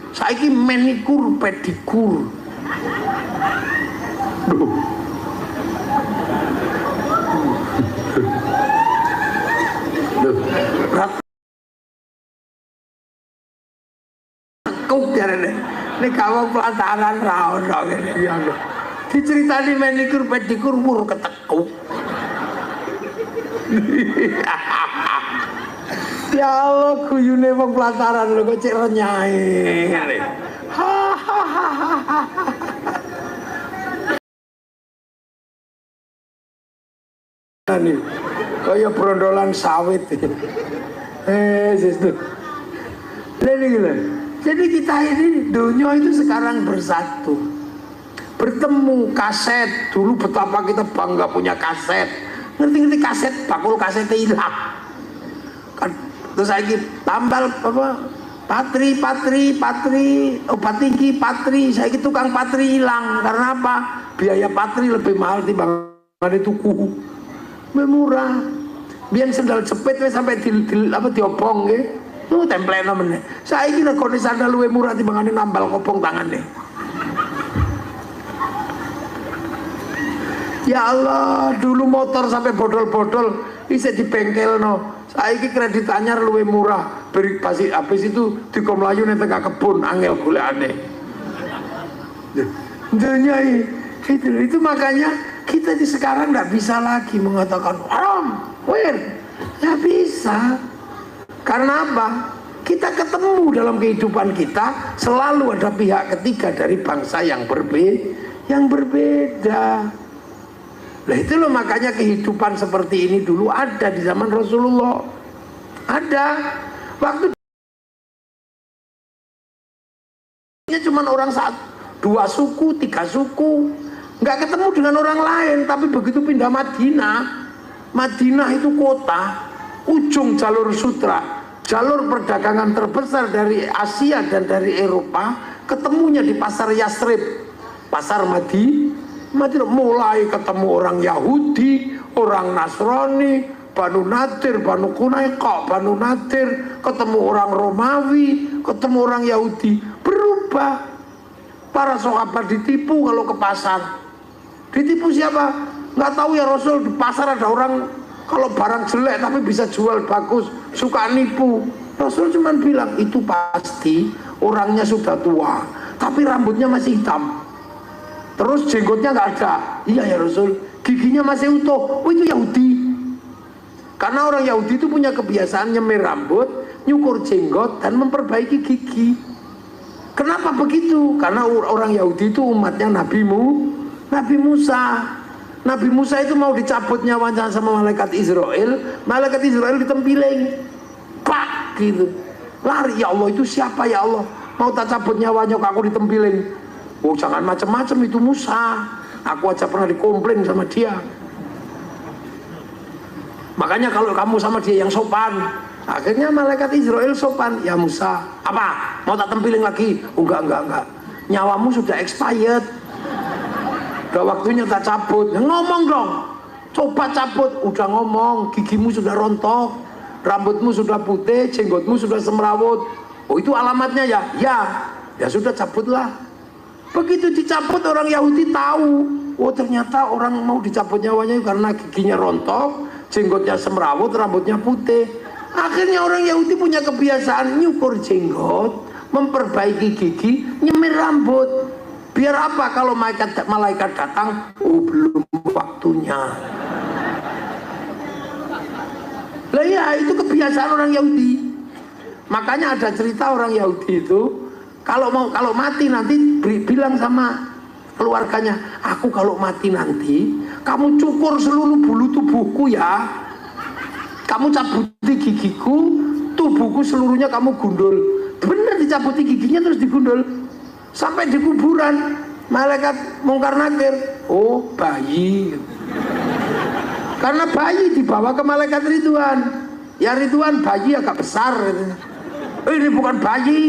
Saiki manikur, pedikur. Kau jarene, nek kamu pelataran raon ngene ya. Diceritani manikur, pedikur mur ketekuk. Ya Allah, guyune wong pelataran lho kok cek renyai ngene. Ini kaya brondolan sawit. Sistu. Jadi kita ini dunia itu sekarang bersatu. Bertemu kaset. Dulu betapa kita bangga punya kaset. Ngerti-ngerti kaset, bakul kasetnya hilang. Terus lagi tambal apa? Patri, obat tinggi patri. Saya tukang patri hilang. Karena apa? Biaya patri lebih mahal dibanding tuku. Murah. Biar sendal jepit sampai diobong nggih. Tempelena meneh. Saiki regane sandal luwih murah dibanding nambal kopong tangane. Ya Allah, dulu motor sampai bodol-bodol bisa di bengkel no. Saiki kredit anyar luwih murah. Beri pasti habis itu dikomlayu ning tengah kebun angel golekane. Dunia itu makanya kita di sekarang nggak bisa lagi mengatakan haram, nggak bisa. Karena apa? Kita ketemu dalam kehidupan kita selalu ada pihak ketiga dari bangsa yang berbeda. Nah itu loh makanya kehidupan seperti ini dulu ada di zaman Rasulullah. Ada. Waktu cuma orang dua suku, tiga suku, nggak ketemu dengan orang lain. Tapi begitu pindah Madinah itu kota, ujung jalur sutra, jalur perdagangan terbesar dari Asia dan dari Eropa, ketemunya di pasar Yasrib, pasar Madinah, mulai ketemu orang Yahudi, orang Nasrani, Banu Nadir, Banu Qunaiqa, Banu Nadir, ketemu orang Romawi, ketemu orang Yahudi, berubah. Para sahabat ditipu kalau ke pasar. Ditipu siapa? Nggak tahu ya Rasul, di pasar ada orang kalau barang jelek tapi bisa jual bagus, suka nipu. Rasul cuma bilang itu pasti orangnya sudah tua, tapi rambutnya masih hitam. Terus jenggotnya nggak ada. Iya ya Rasul, giginya masih utuh. Oh itu Yahudi. Karena orang Yahudi itu punya kebiasaan nyemir rambut, nyukur jenggot, dan memperbaiki gigi. Kenapa begitu? Karena orang Yahudi itu umatnya Nabi Musa. Nabi Musa itu mau dicabut nyawanya sama malaikat Israel. Malaikat Israel ditempiling, pak gitu. Lari, ya Allah itu siapa ya Allah? Mau tak cabut nyawanya kok aku ditempiling. Oh jangan macam-macam, itu Musa. Aku aja pernah dikomplain sama dia. Makanya kalau kamu sama dia yang sopan, akhirnya malaikat Israel sopan. Ya Musa, apa? Mau tak tempiling lagi? Oh, enggak. Nyawamu sudah expired. Udah waktunya tak cabut. Ngomong dong. Coba cabut. Udah ngomong. Gigimu sudah rontok. Rambutmu sudah putih. Jenggotmu sudah semrawut. Oh itu alamatnya ya? Ya sudah cabutlah. Begitu dicabut orang Yahudi tahu. Oh ternyata orang mau dicabut nyawanya karena giginya rontok, jenggotnya semrawut, rambutnya putih. Akhirnya orang Yahudi punya kebiasaan nyukur jenggot, memperbaiki gigi, nyemir rambut. Biar apa? Kalau malaikat datang, oh belum waktunya. Lah ya itu kebiasaan orang Yahudi. Makanya ada cerita orang Yahudi itu kalau mati nanti bilang sama keluarganya, aku kalau mati nanti kamu cukur seluruh bulu tubuhku ya, kamu cabuti gigiku, tubuhku seluruhnya kamu gundul. Bener dicabuti giginya terus digundul sampai di kuburan. Malaikat Mungkar Nakir, oh bayi, karena bayi dibawa ke malaikat Ridwan. Ya Ridwan bayi agak besar, ini bukan bayi,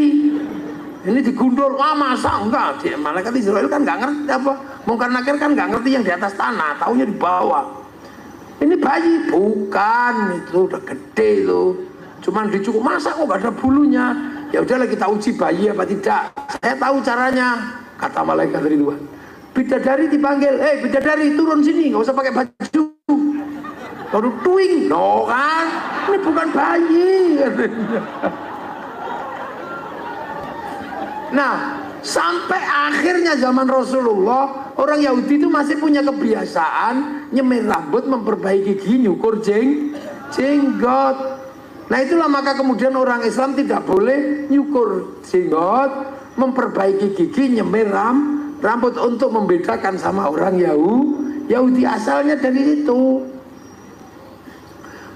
ini digundul. Wah masa enggak? Malaikat Israel kan nggak ngerti apa, Mungkar Nakir kan nggak ngerti yang di atas tanah, taunya di bawah. Ini bayi, bukan, itu udah gede loh, cuman dicukur. Masa kok gak ada bulunya? Ya udahlah kita uji bayi apa tidak. Saya tahu caranya, kata malaikat Ridwan. Bidadari dipanggil, bidadari turun sini, nggak usah pakai baju. Baru tuing, no kan? Ini bukan bayi. Nah, sampai akhirnya zaman Rasulullah, orang Yahudi itu masih punya kebiasaan nyemir rambut, memperbaiki gigi, nyukur jenggot. Nah itulah maka kemudian orang Islam tidak boleh nyukur jenggot, memperbaiki gigi, nyemir rambut untuk membedakan sama orang Yahudi. Asalnya dari situ.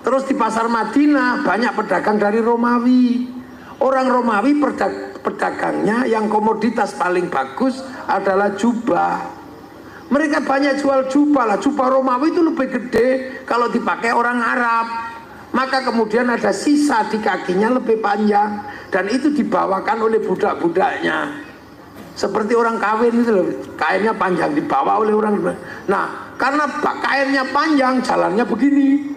Terus di pasar Madinah banyak pedagang dari Romawi. Orang Romawi pedagangnya yang komoditas paling bagus adalah jubah. Mereka banyak jual jubah lah. Jubah Romawi itu lebih gede kalau dipakai orang Arab. Maka kemudian ada sisa di kakinya lebih panjang, dan itu dibawakan oleh budak-budaknya. Seperti orang kawin itu loh, kainnya panjang dibawa oleh orang. Nah, karena kainnya panjang, jalannya begini.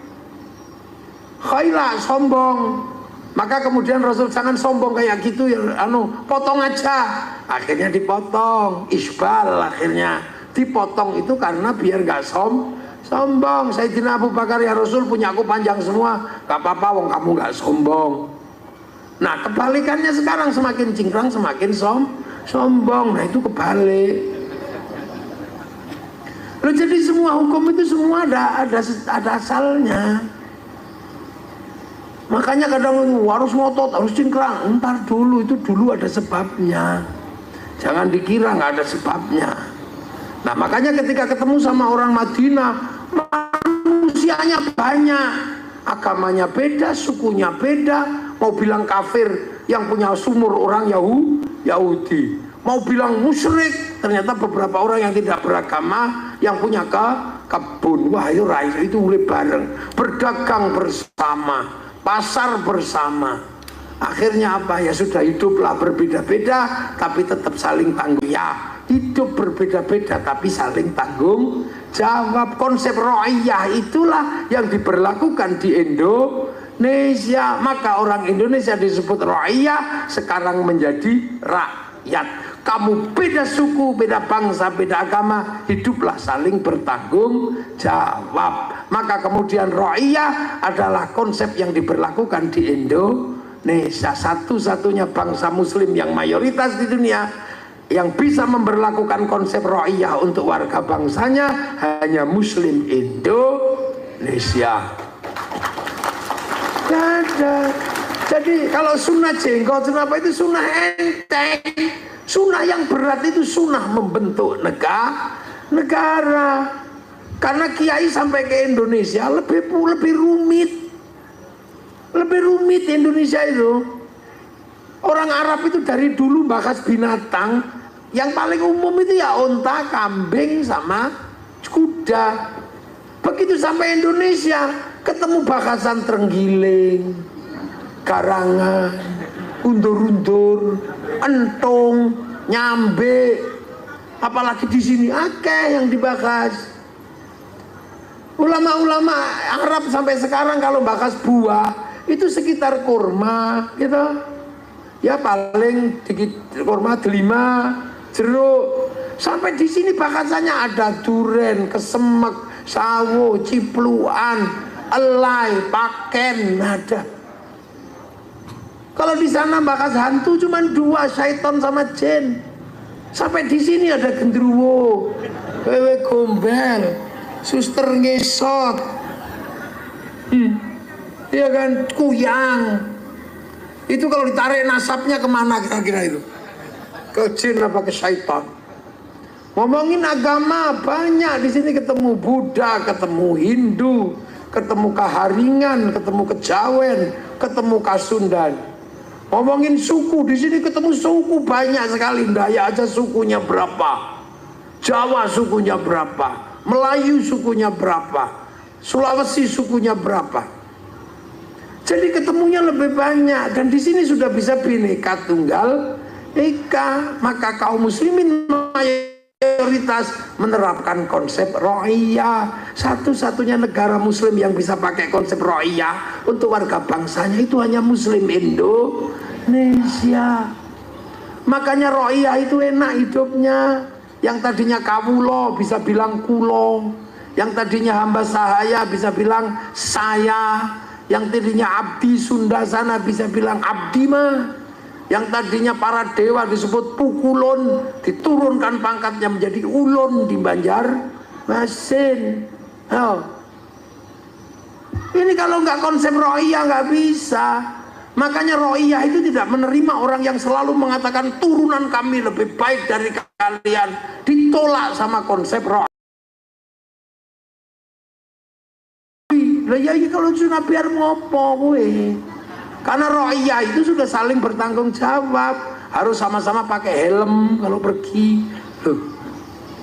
Khailah, sombong. Maka kemudian Rasul jangan sombong kayak gitu ya, potong aja. Akhirnya dipotong, isbal akhirnya dipotong itu karena biar nggak sombong. Sayyidina Abu Bakar, ya Rasul, punya aku panjang semua, gak apa-apa wong kamu nggak sombong. Nah kebalikannya sekarang, semakin cingkrang semakin sombong. Nah itu kebalik. Loh, jadi semua hukum itu semua ada asalnya. Makanya kadang harus ngotot, harus cingkrang. Entar dulu, itu dulu ada sebabnya. Jangan dikira nggak ada sebabnya. Nah makanya ketika ketemu sama orang Madinah, manusianya banyak, agamanya beda, sukunya beda. Mau bilang kafir, yang punya sumur orang Yahudi. Mau bilang musyrik, ternyata beberapa orang yang tidak beragama, yang punya kebun. Wah itu boleh bareng, berdagang bersama, pasar bersama. Akhirnya apa? Ya sudah, hiduplah berbeda-beda tapi tetap saling tanggung. Ya, hidup berbeda-beda tapi saling tanggung jawab. Konsep ro'iyah itulah yang diberlakukan di Indonesia. Maka orang Indonesia disebut ro'iyah, sekarang menjadi rakyat. Kamu beda suku, beda bangsa, beda agama, hiduplah saling bertanggung jawab. Maka kemudian ro'iyah adalah konsep yang diberlakukan di Indonesia. Satu-satunya bangsa muslim yang mayoritas di dunia yang bisa memberlakukan konsep ro'iyah untuk warga bangsanya hanya muslim Indonesia. Jadi kalau sunnah jenggot, sunnah apa itu? Sunnah enteng. Sunnah yang berat itu sunnah membentuk negara. Karena kiai sampai ke Indonesia lebih rumit. Lebih rumit Indonesia itu. Orang Arab itu dari dulu bahas binatang, yang paling umum itu ya onta, kambing, sama kuda. Begitu sampai Indonesia, ketemu bahasan terenggiling, garangan, undur-undur, entung, nyambe, apalagi di sini akeh yang dibahas. Ulama-ulama Arab sampai sekarang kalau bahas buah itu sekitar kurma, gitu. Ya paling dikit kurma, delima, jeruk. Sampai di sini bahasannya ada duren, kesemek, sawo, cipluan, elai, paken, ada. Kalau di sana bahas hantu cuma dua, syaitan sama jin. Sampai di sini ada gendruwo, wewe gombel, suster ngesot, iya kan, kuyang. Itu kalau ditarik nasabnya kemana kira-kira itu? Ke jin apa ke syaitan? Ngomongin agama banyak di sini, ketemu Buddha, ketemu Hindu, ketemu Kaharingan, ketemu Kejawen, ketemu Kasundan. Ngomongin suku, di sini ketemu suku banyak sekali. Dayak aja sukunya berapa, Jawa sukunya berapa, Melayu sukunya berapa, Sulawesi sukunya berapa. Jadi ketemunya lebih banyak, dan di sini sudah bisa Bhinneka Tunggal Ika. Maka kaum muslimin mayoritas menerapkan konsep ro'iyah. Satu-satunya negara muslim yang bisa pakai konsep ro'iyah untuk warga bangsanya itu hanya muslim Indonesia. Makanya ro'iyah itu enak hidupnya. Yang tadinya kawulo bisa bilang kulo, yang tadinya hamba sahaya bisa bilang saya, yang tadinya abdi Sunda sana bisa bilang abdi mah, yang tadinya para dewa disebut pukulon diturunkan pangkatnya menjadi ulon di Banjarmasin. Ini kalau nggak konsep ro'iyah nggak bisa. Makanya ro'iyah itu tidak menerima orang yang selalu mengatakan turunan kami lebih baik dari kalian. Ditolak sama konsep ro'iyah. Lah ya kalau sudah biar ngopo gue. Karena ro'iyah itu sudah saling bertanggung jawab. Harus sama-sama pakai helm kalau pergi. Loh,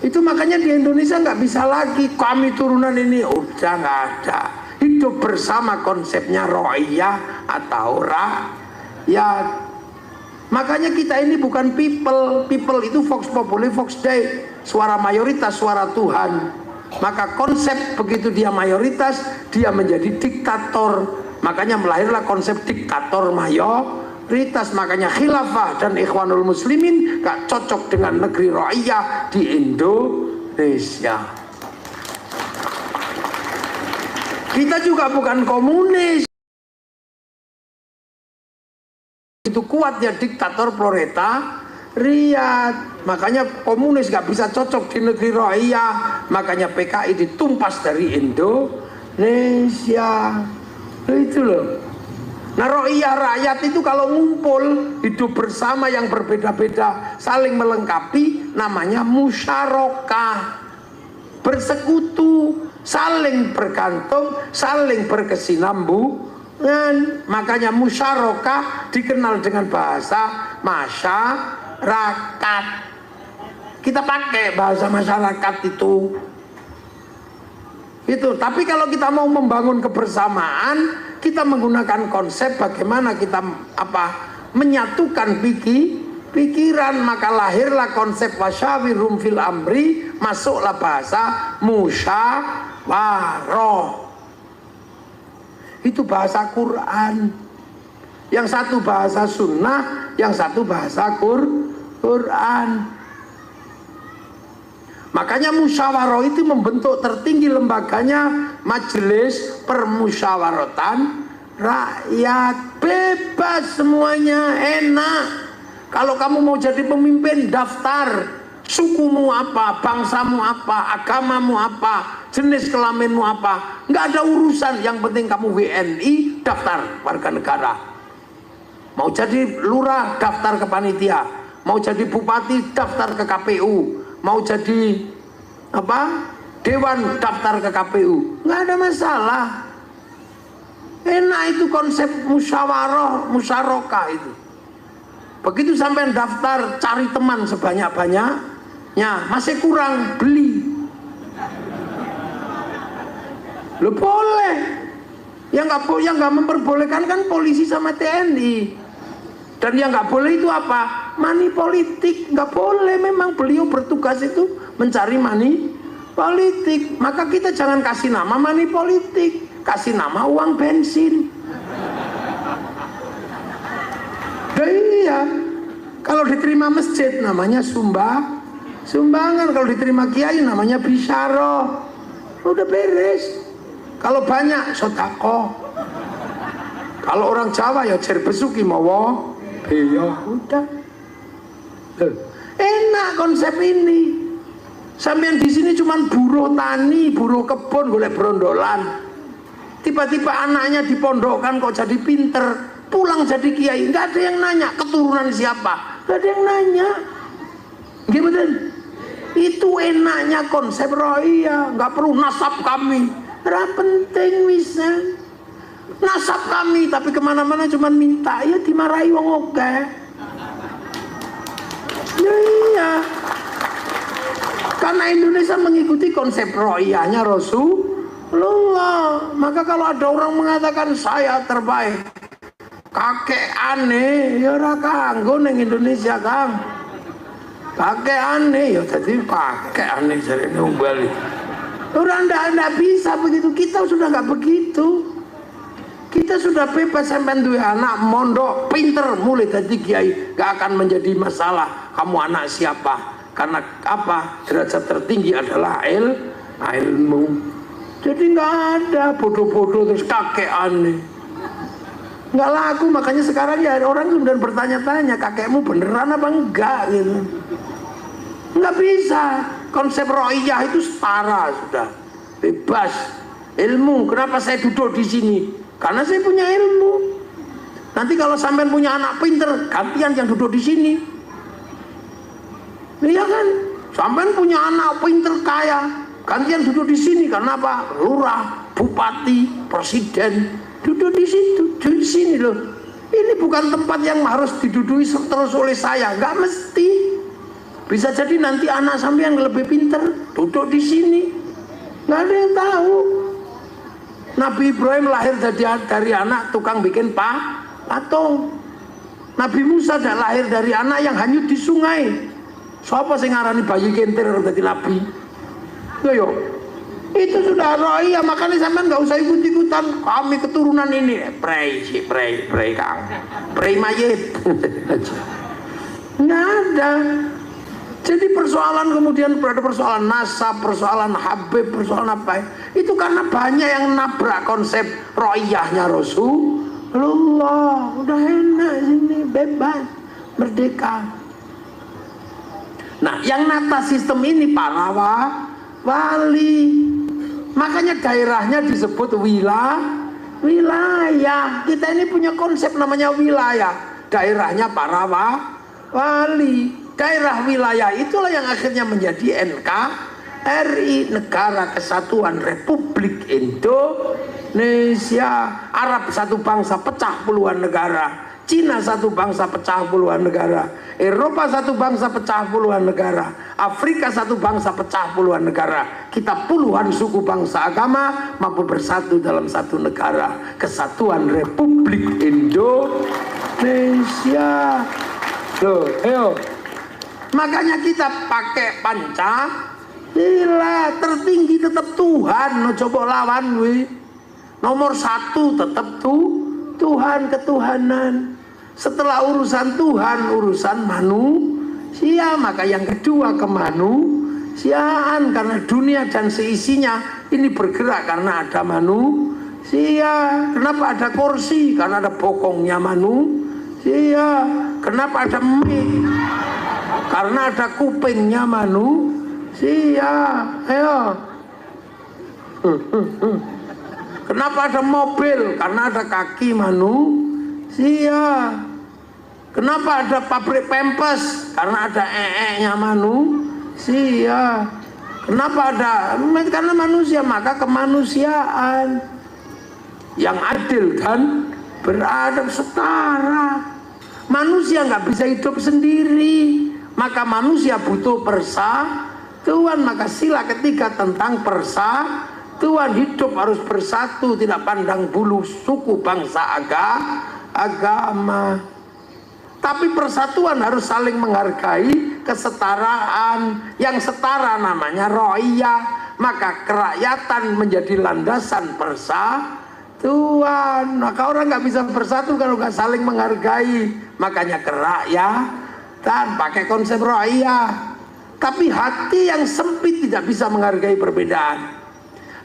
itu makanya di Indonesia nggak bisa lagi kami turunan ini. Udah nggak ada. Hidup bersama konsepnya ro'iyah atau rakyat. Makanya kita ini bukan people. People itu vox populi, vox dei. Suara mayoritas, suara Tuhan. Maka konsep begitu dia mayoritas, dia menjadi diktator. Makanya melahirlah konsep diktator mayoritas. Makanya khilafah dan ikhwanul muslimin gak cocok dengan negeri ro'iyah di Indonesia. Indonesia. Kita juga bukan komunis. Itu kuat ya diktator proletariat. Makanya komunis gak bisa cocok di negeri Rohia. Makanya PKI ditumpas dari Indonesia. Itu loh. Nah Rohia rakyat itu kalau ngumpul hidup bersama yang berbeda-beda saling melengkapi namanya musyarakah. Bersekutu, saling bergantung, saling berkesinambungan. Makanya musyarakah dikenal dengan bahasa masyarakat. Kita pakai bahasa masyarakat itu. Tapi kalau kita mau membangun kebersamaan, kita menggunakan konsep bagaimana kita menyatukan pikiran, maka lahirlah konsep wasyawirum fil amri, masuklah bahasa musyawarah. Itu bahasa Quran. Yang satu bahasa sunnah, yang satu bahasa Quran. Makanya musyawarah itu membentuk tertinggi lembaganya Majelis Permusyawaratan Rakyat. Bebas semuanya, enak. Kalau kamu mau jadi pemimpin, daftar sukumu apa, bangsamu apa, agamamu apa, jenis kelaminmu apa, nggak ada urusan. Yang penting kamu WNI, daftar warga negara. Mau jadi lurah, daftar ke panitia. Mau jadi bupati, daftar ke KPU. Mau jadi dewan, daftar ke KPU. Nggak ada masalah. Enak itu konsep musyarakah itu. Begitu sampai daftar, cari teman sebanyak-banyaknya, masih kurang, beli. Lo boleh. Yang nggak memperbolehkan kan polisi sama TNI. Dan yang nggak boleh itu apa? Money politik. Nggak boleh. Memang beliau bertugas itu mencari money politik. Maka kita jangan kasih nama money politik, kasih nama uang bensin. Iya, kalau diterima masjid namanya sumbangan, kalau diterima kiai namanya bisyaro. Udah beres. Kalau banyak sodako. Kalau orang Jawa ya jer besuki mawa. Ya udah. Enak konsep ini. Sampean di sini cuman buruh tani, buruh kebun, golek brondolan. Tiba-tiba anaknya dipondokkan kok jadi pinter. Pulang jadi kiai, nggak ada yang nanya keturunan siapa, nggak ada yang nanya. Gimana? Itu enaknya konsep Rohia, nggak perlu nasab kami, nggak penting misal nasab kami, tapi kemana-mana cuma minta, ya dimarahi wong oke. Ya iya, karena Indonesia mengikuti konsep Rohianya Rasulullah. Maka kalau ada orang mengatakan saya terbaik, kakek aneh, ya ora kanggo ning Indonesia, Kang. Kakek aneh, ya jadi kakek aneh jadi numbali. Orang ndak bisa begitu. Kita sudah nggak begitu. Kita sudah bebas sampai duwe anak mondok pinter mulai dari kiai, gak akan menjadi masalah kamu anak siapa. Karena apa? Derajat tertinggi adalah ilmu. Jadi nggak ada bodoh-bodoh terus kakek aneh. Nggak laku, makanya sekarang ya orang kemudian bertanya-tanya kakekmu beneran apa enggak gitu. Nggak bisa. Konsep Rohiyah itu setara sudah, bebas ilmu. Kenapa saya duduk di sini? Karena saya punya ilmu. Nanti kalau sampean punya anak pinter, gantian yang duduk di sini. Iya kan? Sampean punya anak pinter kaya, gantian duduk di sini. Karena apa? Lurah, bupati, presiden duduk di situ, di sini loh. Ini bukan tempat yang harus diduduki terus oleh saya, nggak mesti. Bisa jadi nanti anak sampean lebih pinter duduk di sini, nggak ada yang tahu. Nabi Ibrahim lahir dari anak tukang bikin patung. Nabi Musa lahir dari anak yang hanyut di sungai. Siapa sing ngarani bayi kentir dari nabi? Yo. Itu sudah Rohiyah, makanya sampean nggak usah ikut-ikutan. Kami keturunan ini, prei Kang, prei mayit. Nggak ada. Jadi persoalan kemudian ada persoalan nasab, persoalan Habib, persoalan apa itu karena banyak yang nabrak konsep ro'iyahnya Rasulullah. Udah enak sini, bebas, merdeka. Nah, yang nata sistem ini para wali. Makanya daerahnya disebut wilayah. Kita ini punya konsep namanya wilayah. Daerahnya para wali. Daerah wilayah itulah yang akhirnya menjadi NKRI, Negara Kesatuan Republik Indonesia. Arab satu bangsa pecah puluhan negara, Cina satu bangsa pecah puluhan negara, Eropa satu bangsa pecah puluhan negara, Afrika satu bangsa pecah puluhan negara. Kita puluhan suku bangsa agama mampu bersatu dalam satu negara, Kesatuan Republik Indonesia. Loh, ayo. Makanya kita pakai Pancasila, tertinggi tetap Tuhan. No coba lawan we. Nomor satu tetap Tuhan, ketuhanan. Setelah urusan Tuhan, urusan manusia. Maka yang kedua kemanusiaan, karena dunia dan seisinya ini bergerak karena ada manusia. Kenapa ada kursi? Karena ada bokongnya manusia. Kenapa ada mic? Karena ada kupingnya manusia. Ayo. Kenapa ada mobil? Karena ada kaki manusia. Kenapa ada pabrik Pampers? Karena ada nya manusia. Kenapa ada? Karena manusia. Maka kemanusiaan yang adil dan beradab setara. Manusia nggak bisa hidup sendiri. Maka manusia butuh persatuan. Maka sila ketiga tentang persatuan. Hidup harus bersatu, tidak pandang bulu suku, bangsa, agama. Tapi persatuan harus saling menghargai, kesetaraan. Yang setara namanya ro'iyah. Maka kerakyatan menjadi landasan persatuan. Maka orang nggak bisa bersatu kalau nggak saling menghargai. Makanya kerakyatan pakai konsep ro'iyah. Tapi hati yang sempit tidak bisa menghargai perbedaan.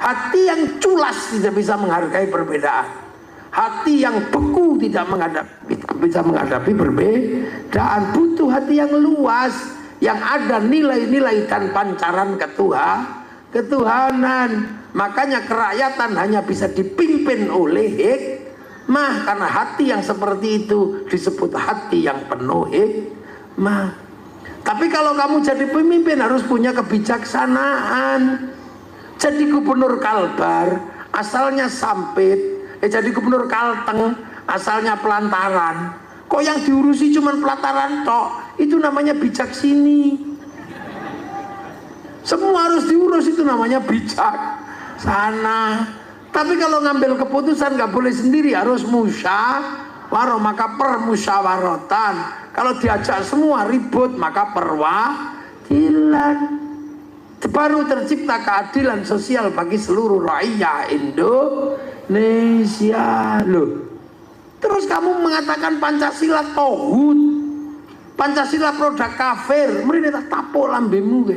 Hati yang culas tidak bisa menghargai perbedaan. Hati yang beku tidak bisa menghadapi perbedaan. Butuh hati yang luas, yang ada nilai-nilai dan pancaran ketuhanan. Makanya kerakyatan hanya bisa dipimpin oleh hikmah. Karena hati yang seperti itu disebut hati yang penuh hikmah. Tapi kalau kamu jadi pemimpin harus punya kebijaksanaan. Jadi gubernur Kalbar asalnya Sampit, jadi gubernur Kalteng asalnya Pelantaran. Kok yang diurusi cuma pelataran tok? Itu namanya bijaksini. Semua harus diurus, itu namanya bijaksana. Tapi kalau ngambil keputusan nggak boleh sendiri, harus musyawarah. Maka permusyawaratan. Kalau diajak semua ribut, maka perwakilan. Baru tercipta keadilan sosial bagi seluruh rakyat Indonesia. Loh, terus kamu mengatakan Pancasila tauhid, Pancasila produk kafir, mereka tak tapuk lambemu.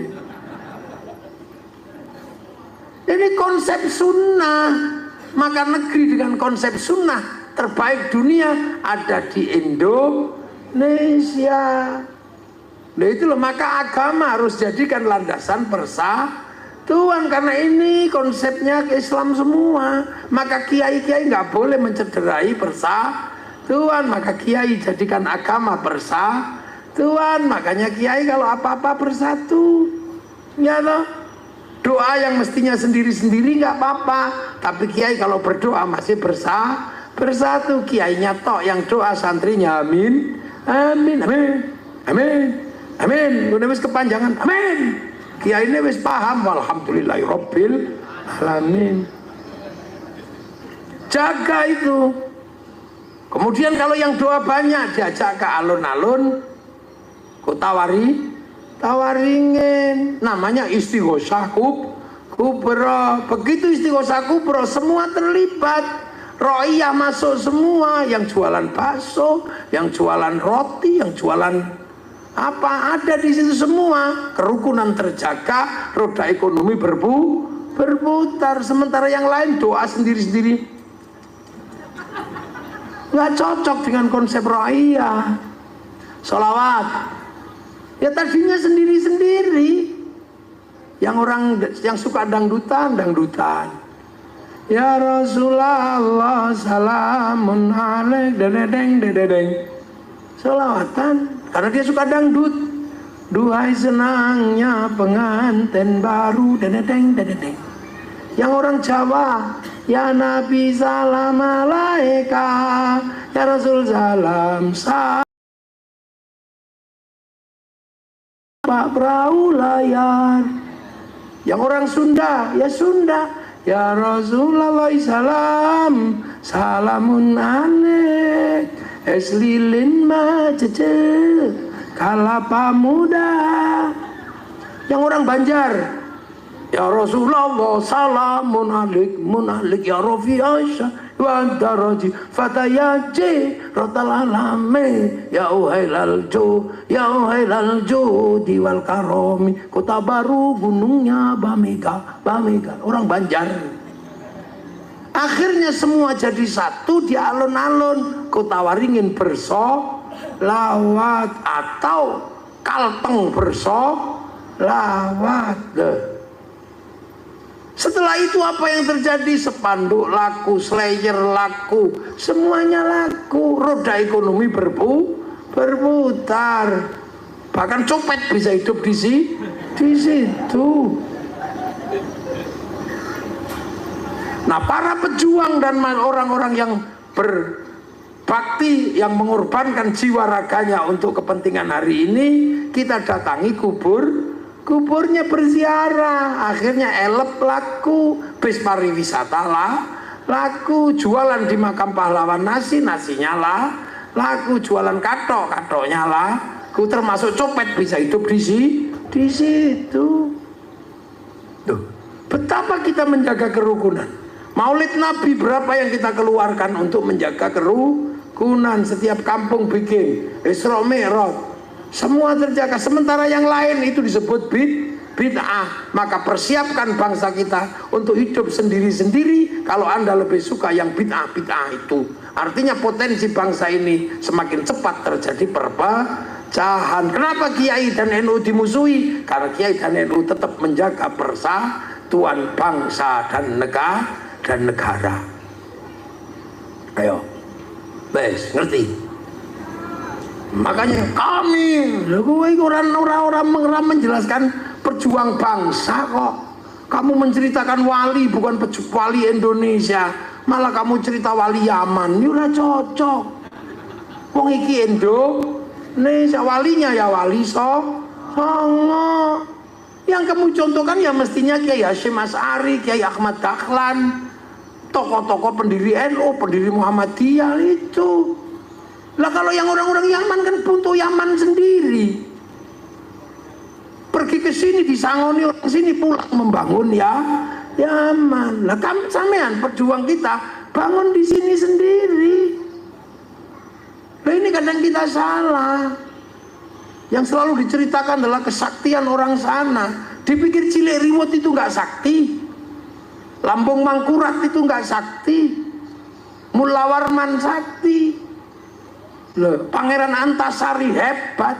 Ini konsep sunnah. Maka negeri dengan konsep sunnah terbaik dunia ada di Indonesia. Nah itu loh, maka agama harus jadikan landasan persatuan. Karena ini konsepnya ke Islam semua. Maka kiai-kiai nggak boleh mencederai persatuan. Maka kiai jadikan agama persatuan. Makanya kiai kalau apa-apa bersatu. Ya toh? Doa yang mestinya sendiri-sendiri nggak apa-apa. Tapi kiai kalau berdoa masih bersatu. Kiainya tok yang doa, santrinya amin, amin, amin, amin, amin. Udah wis kepanjangan, amin. Kiai ini wis paham, walhamdulillahirabbil alamin. Jaga itu. Kemudian kalau yang doa banyak diajak ke alun-alun, kok tawaringin, namanya istighosah kubro. Begitu istighosah kubro, semua terlibat. Ro'iyah masuk semua, yang jualan bakso, yang jualan roti, yang jualan Apa ada di situ semua, kerukunan terjaga, roda ekonomi berputar. Sementara yang lain doa sendiri-sendiri, nggak cocok dengan konsep ro'iyah. Sholawat ya tadinya sendiri-sendiri. Yang orang yang suka dangdutan, ya Rasulullah salamun alaik dedeng sholawatan karena dia suka dangdut. Duhai senangnya pengantin baru dedeng. Yang orang Jawa, ya Nabi salam alaika, ya Rasul salam Pak perahu layar. Yang orang Sunda, ya Sunda, ya Rasulullah salamun alaik, es lilin macece kalapa muda. Yang orang Banjar, ya Rasulullah salamun alik ya Rafi Aisyah wa daraji fatayaji rotalalame ya uhailal jo diwal karomi kota baru gunungnya Bamega. Orang Banjar. Akhirnya semua jadi satu di alun-alun Kota Waringin bersolawat atau Kalteng bersolawat. Setelah itu apa yang terjadi? Spanduk laku, slayer laku, semuanya laku. Roda ekonomi berputar. Bahkan copet bisa hidup di situ. Nah, para pejuang dan orang-orang yang berbakti, yang mengorbankan jiwa raganya untuk kepentingan hari ini, kita datangi kuburnya berziarah. Akhirnya elep laku, bis pariwisata laku, jualan di makam pahlawan nasinya laku, jualan katoknya laku, termasuk copet bisa hidup di situ. Tuh, betapa kita menjaga kerukunan. Maulid Nabi berapa yang kita keluarkan untuk menjaga kerukunan. Setiap kampung bikin Isra Mi'raj, semua terjaga. Sementara yang lain itu disebut bid'ah. Maka persiapkan bangsa kita untuk hidup sendiri-sendiri. Kalau Anda lebih suka yang bid'ah itu, artinya potensi bangsa ini semakin cepat terjadi perpecahan. Kenapa Kiai dan NU dimusuhi? Karena Kiai dan NU tetap menjaga persatuan bangsa dan negara. Ayo, wes ngerti? Makanya kami, orang menjelaskan perjuang bangsa kok. Kamu menceritakan wali, bukan wali Indonesia, malah kamu cerita wali Yaman. Ini udah cocok. Wong iki Indonesia, walinya ya wali Songo. Yang kamu contohkan ya mestinya Kiai Hasyim Asy'ari, Kiai Ahmad Dahlan, tokoh-tokoh pendiri NU, pendiri Muhammadiyah itu. Lah kalau yang orang-orang Yaman kan punto Yaman sendiri. Pergi ke sini disangoni orang sini, pulang membangun ya Yaman. Lah sampean perjuang kita bangun di sini sendiri. Lah ini kadang kita salah. Yang selalu diceritakan adalah kesaktian orang sana. Dipikir Cilik Riwut itu nggak sakti, Lampung Mangkurat itu nggak sakti, Mula Warman sakti, Pangeran Antasari hebat,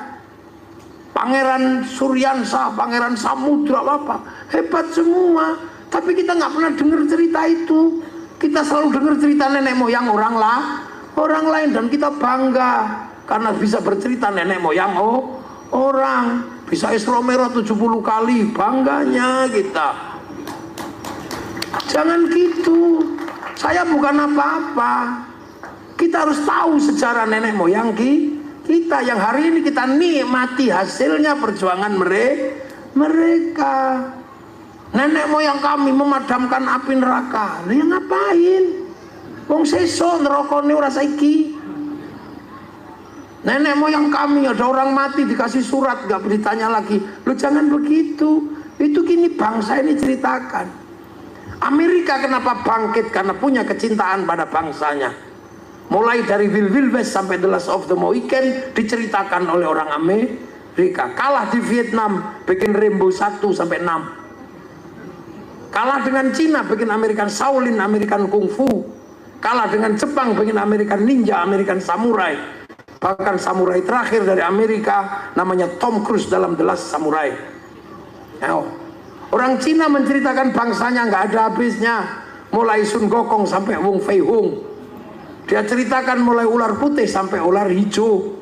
Pangeran Suryansah, Pangeran Samudra apa hebat semua. Tapi kita nggak pernah dengar cerita itu. Kita selalu dengar cerita nenek moyang orang lain, dan kita bangga karena bisa bercerita nenek moyang orang. Bisa Isra Mi'raj 70 kali, bangganya kita. Jangan gitu. Saya bukan apa-apa. Kita harus tahu sejarah nenek moyang kita yang hari ini kita nikmati hasilnya perjuangan mereka. Nenek moyang kami memadamkan api neraka. Lah yang ngapain? Wong sesuk nerokone ora saiki. Nenek moyang kami ada orang mati dikasih surat gak ditanya lagi. Lu jangan begitu. Itu kini bangsa ini ceritakan. Amerika kenapa bangkit? Karena punya kecintaan pada bangsanya. Mulai dari Wild Wild West sampai The Last of the Mohican diceritakan oleh orang Amerika. Kalah di Vietnam, bikin Rambo 1 sampai 6. Kalah dengan Cina, bikin American Shaolin, American Kung Fu. Kalah dengan Jepang, bikin American Ninja, American Samurai. Bahkan samurai terakhir dari Amerika namanya Tom Cruise dalam The Last Samurai. Orang Cina menceritakan bangsanya nggak ada habisnya, mulai Sun Gokong sampai Wong Fei Hung. Dia ceritakan mulai ular putih sampai ular hijau.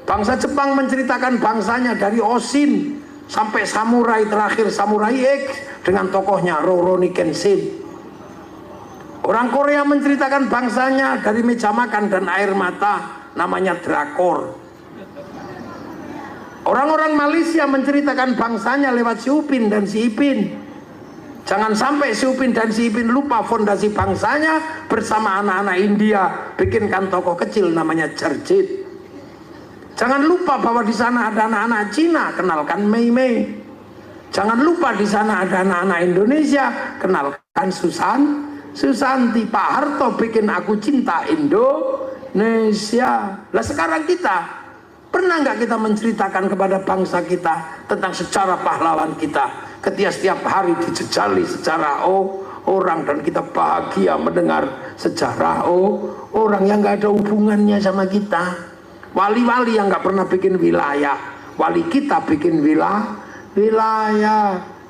Bangsa Jepang menceritakan bangsanya dari Oshin sampai samurai terakhir, Samurai X dengan tokohnya Rurouni Kenshin. Orang Korea menceritakan bangsanya dari meja makan dan air mata, namanya drakor. Orang-orang Malaysia menceritakan bangsanya lewat si Upin dan si Ipin. Jangan sampai si Upin dan si Ipin lupa fondasi bangsanya bersama anak-anak India, bikinkan tokoh kecil namanya Jarjit. Jangan lupa bahwa di sana ada anak-anak Cina, kenalkan Mei Mei. Jangan lupa di sana ada anak-anak Indonesia, kenalkan Susanti. Pak Harto bikin Aku Cinta Indonesia. Lah sekarang kita, pernah nggak kita menceritakan kepada bangsa kita tentang sejarah pahlawan kita? Ketika setiap hari dijejali sejarah orang, dan kita bahagia mendengar sejarah orang yang nggak ada hubungannya sama kita. Wali-wali yang nggak pernah bikin wilayah, wali kita bikin wilayah.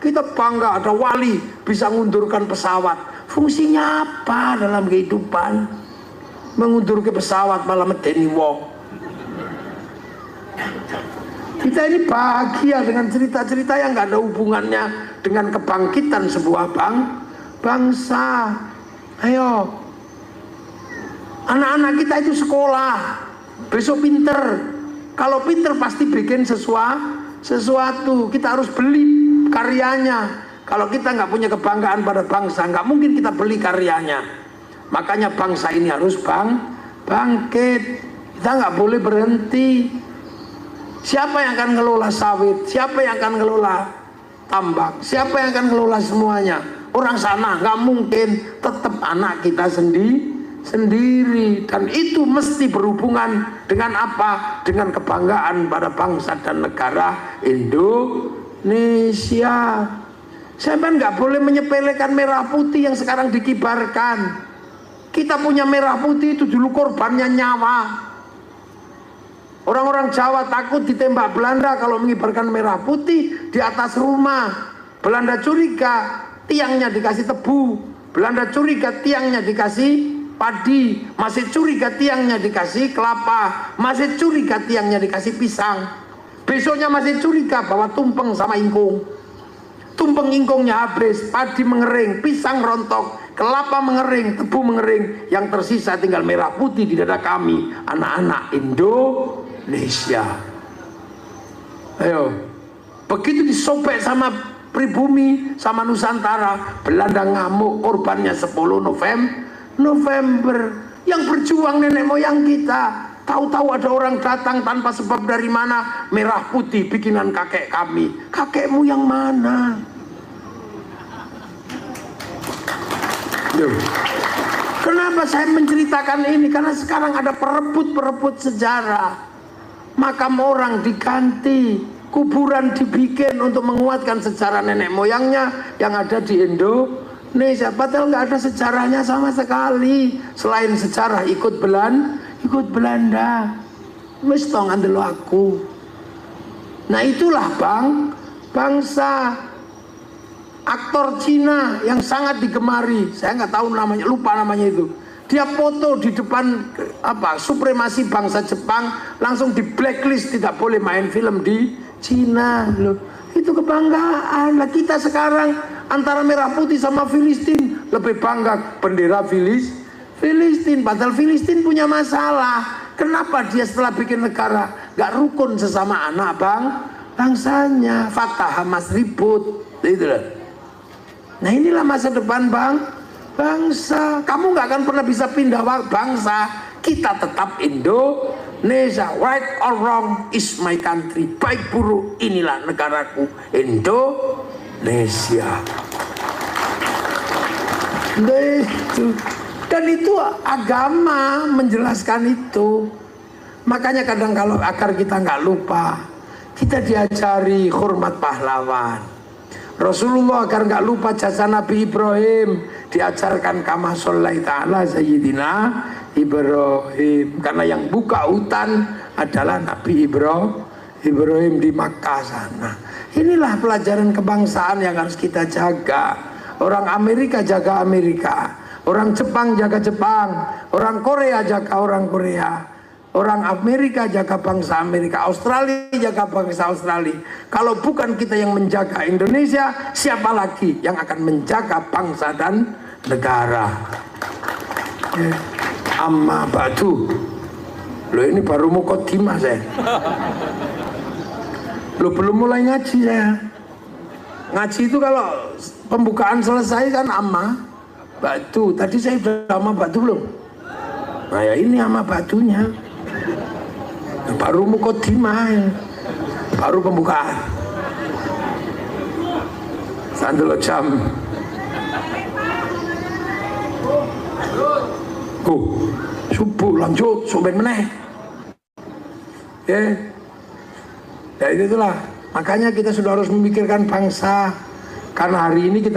Kita bangga ada wali bisa ngundurkan pesawat. Fungsinya apa dalam kehidupan? Mengundur ke pesawat malah medeni wong. Kita ini bahagia dengan cerita-cerita yang nggak ada hubungannya dengan kebangkitan sebuah bangsa. Ayo, anak-anak kita itu sekolah, besok pinter. Kalau pinter pasti bikin sesuatu. Kita harus beli karyanya. Kalau kita nggak punya kebanggaan pada bangsa, nggak mungkin kita beli karyanya. Makanya bangsa ini harus bangkit. Kita nggak boleh berhenti. Siapa yang akan ngelola sawit? Siapa yang akan ngelola tambak? Siapa yang akan ngelola semuanya? Orang sana nggak mungkin. Tetap anak kita sendiri. Dan itu mesti berhubungan dengan apa? Dengan kebanggaan pada bangsa dan negara Indonesia. Saya nggak boleh menyepelekan merah putih yang sekarang dikibarkan. Kita punya merah putih itu dulu korbannya nyawa. Orang-orang Jawa takut ditembak Belanda kalau mengibarkan merah putih di atas rumah. Belanda curiga tiangnya dikasih tebu. Belanda curiga tiangnya dikasih padi. Masih curiga tiangnya dikasih kelapa. Masih curiga tiangnya dikasih pisang. Besoknya masih curiga bahwa tumpeng sama ingkung. Tumpeng ingkungnya habis, padi mengering, pisang rontok, kelapa mengering, tebu mengering. Yang tersisa tinggal merah putih di dada kami, anak-anak Indonesia. Ayo, begitu disobek sama pribumi, sama Nusantara, Belanda ngamuk, korbannya 10 November. Yang berjuang nenek moyang kita. Tahu-tahu ada orang datang tanpa sebab dari mana, merah putih bikinan kakek kami. Kakekmu yang mana? Kenapa saya menceritakan ini? Karena sekarang ada perebut sejarah. Makam orang diganti, kuburan dibikin untuk menguatkan sejarah nenek moyangnya yang ada di Indonesia. Padahal nggak ada sejarahnya sama sekali. Selain sejarah ikut Belanda. Wis tong andelo aku. Nah itulah bangsa. Aktor Cina yang sangat digemari, saya nggak tahu namanya, lupa namanya itu. Dia foto di depan supremasi bangsa Jepang, langsung di blacklist, tidak boleh main film di Cina. Loh, itu kebanggaan. Nah kita sekarang antara merah putih sama Filistin, lebih bangga bendera Filistin. Padahal Filistin punya masalah. Kenapa dia setelah bikin negara nggak rukun sesama anak bangsanya? Fatah Hamas ribut, itu loh. Nah inilah masa depan bangsa. Kamu nggak akan pernah bisa pindah bangsa. Kita tetap Indonesia. Right or wrong is my country. Baik buruk inilah negaraku, Indonesia. Dan itu agama menjelaskan itu. Makanya kadang kalau agar kita nggak lupa, kita diajari hormat pahlawan. Rasulullah agar nggak lupa jasa Nabi Ibrahim, diajarkan kama shollaita ala sayyidina Ibrahim. Karena yang buka hutan adalah Nabi Ibrahim di Makkah sana. Inilah pelajaran kebangsaan yang harus kita jaga. Orang Amerika jaga Amerika, orang Jepang jaga Jepang, orang Korea jaga orang Korea, orang Amerika jaga bangsa Amerika, Australia jaga bangsa Australia. Kalau bukan kita yang menjaga Indonesia, siapa lagi yang akan menjaga bangsa dan negara? Amma ba'du. Loh, ini baru mukaddimah saya. Loh, belum mulai ngaji saya. Ngaji itu kalau pembukaan selesai kan amma ba'du. Tadi saya sudah amma ba'du belum? Nah ya ini amma ba'dunya. Baru mukaddimah, baru pembukaan. Sandal jam. Subuh lanjut, soben meneh. Ya itulah. Makanya kita sudah harus memikirkan bangsa. Karena hari ini kita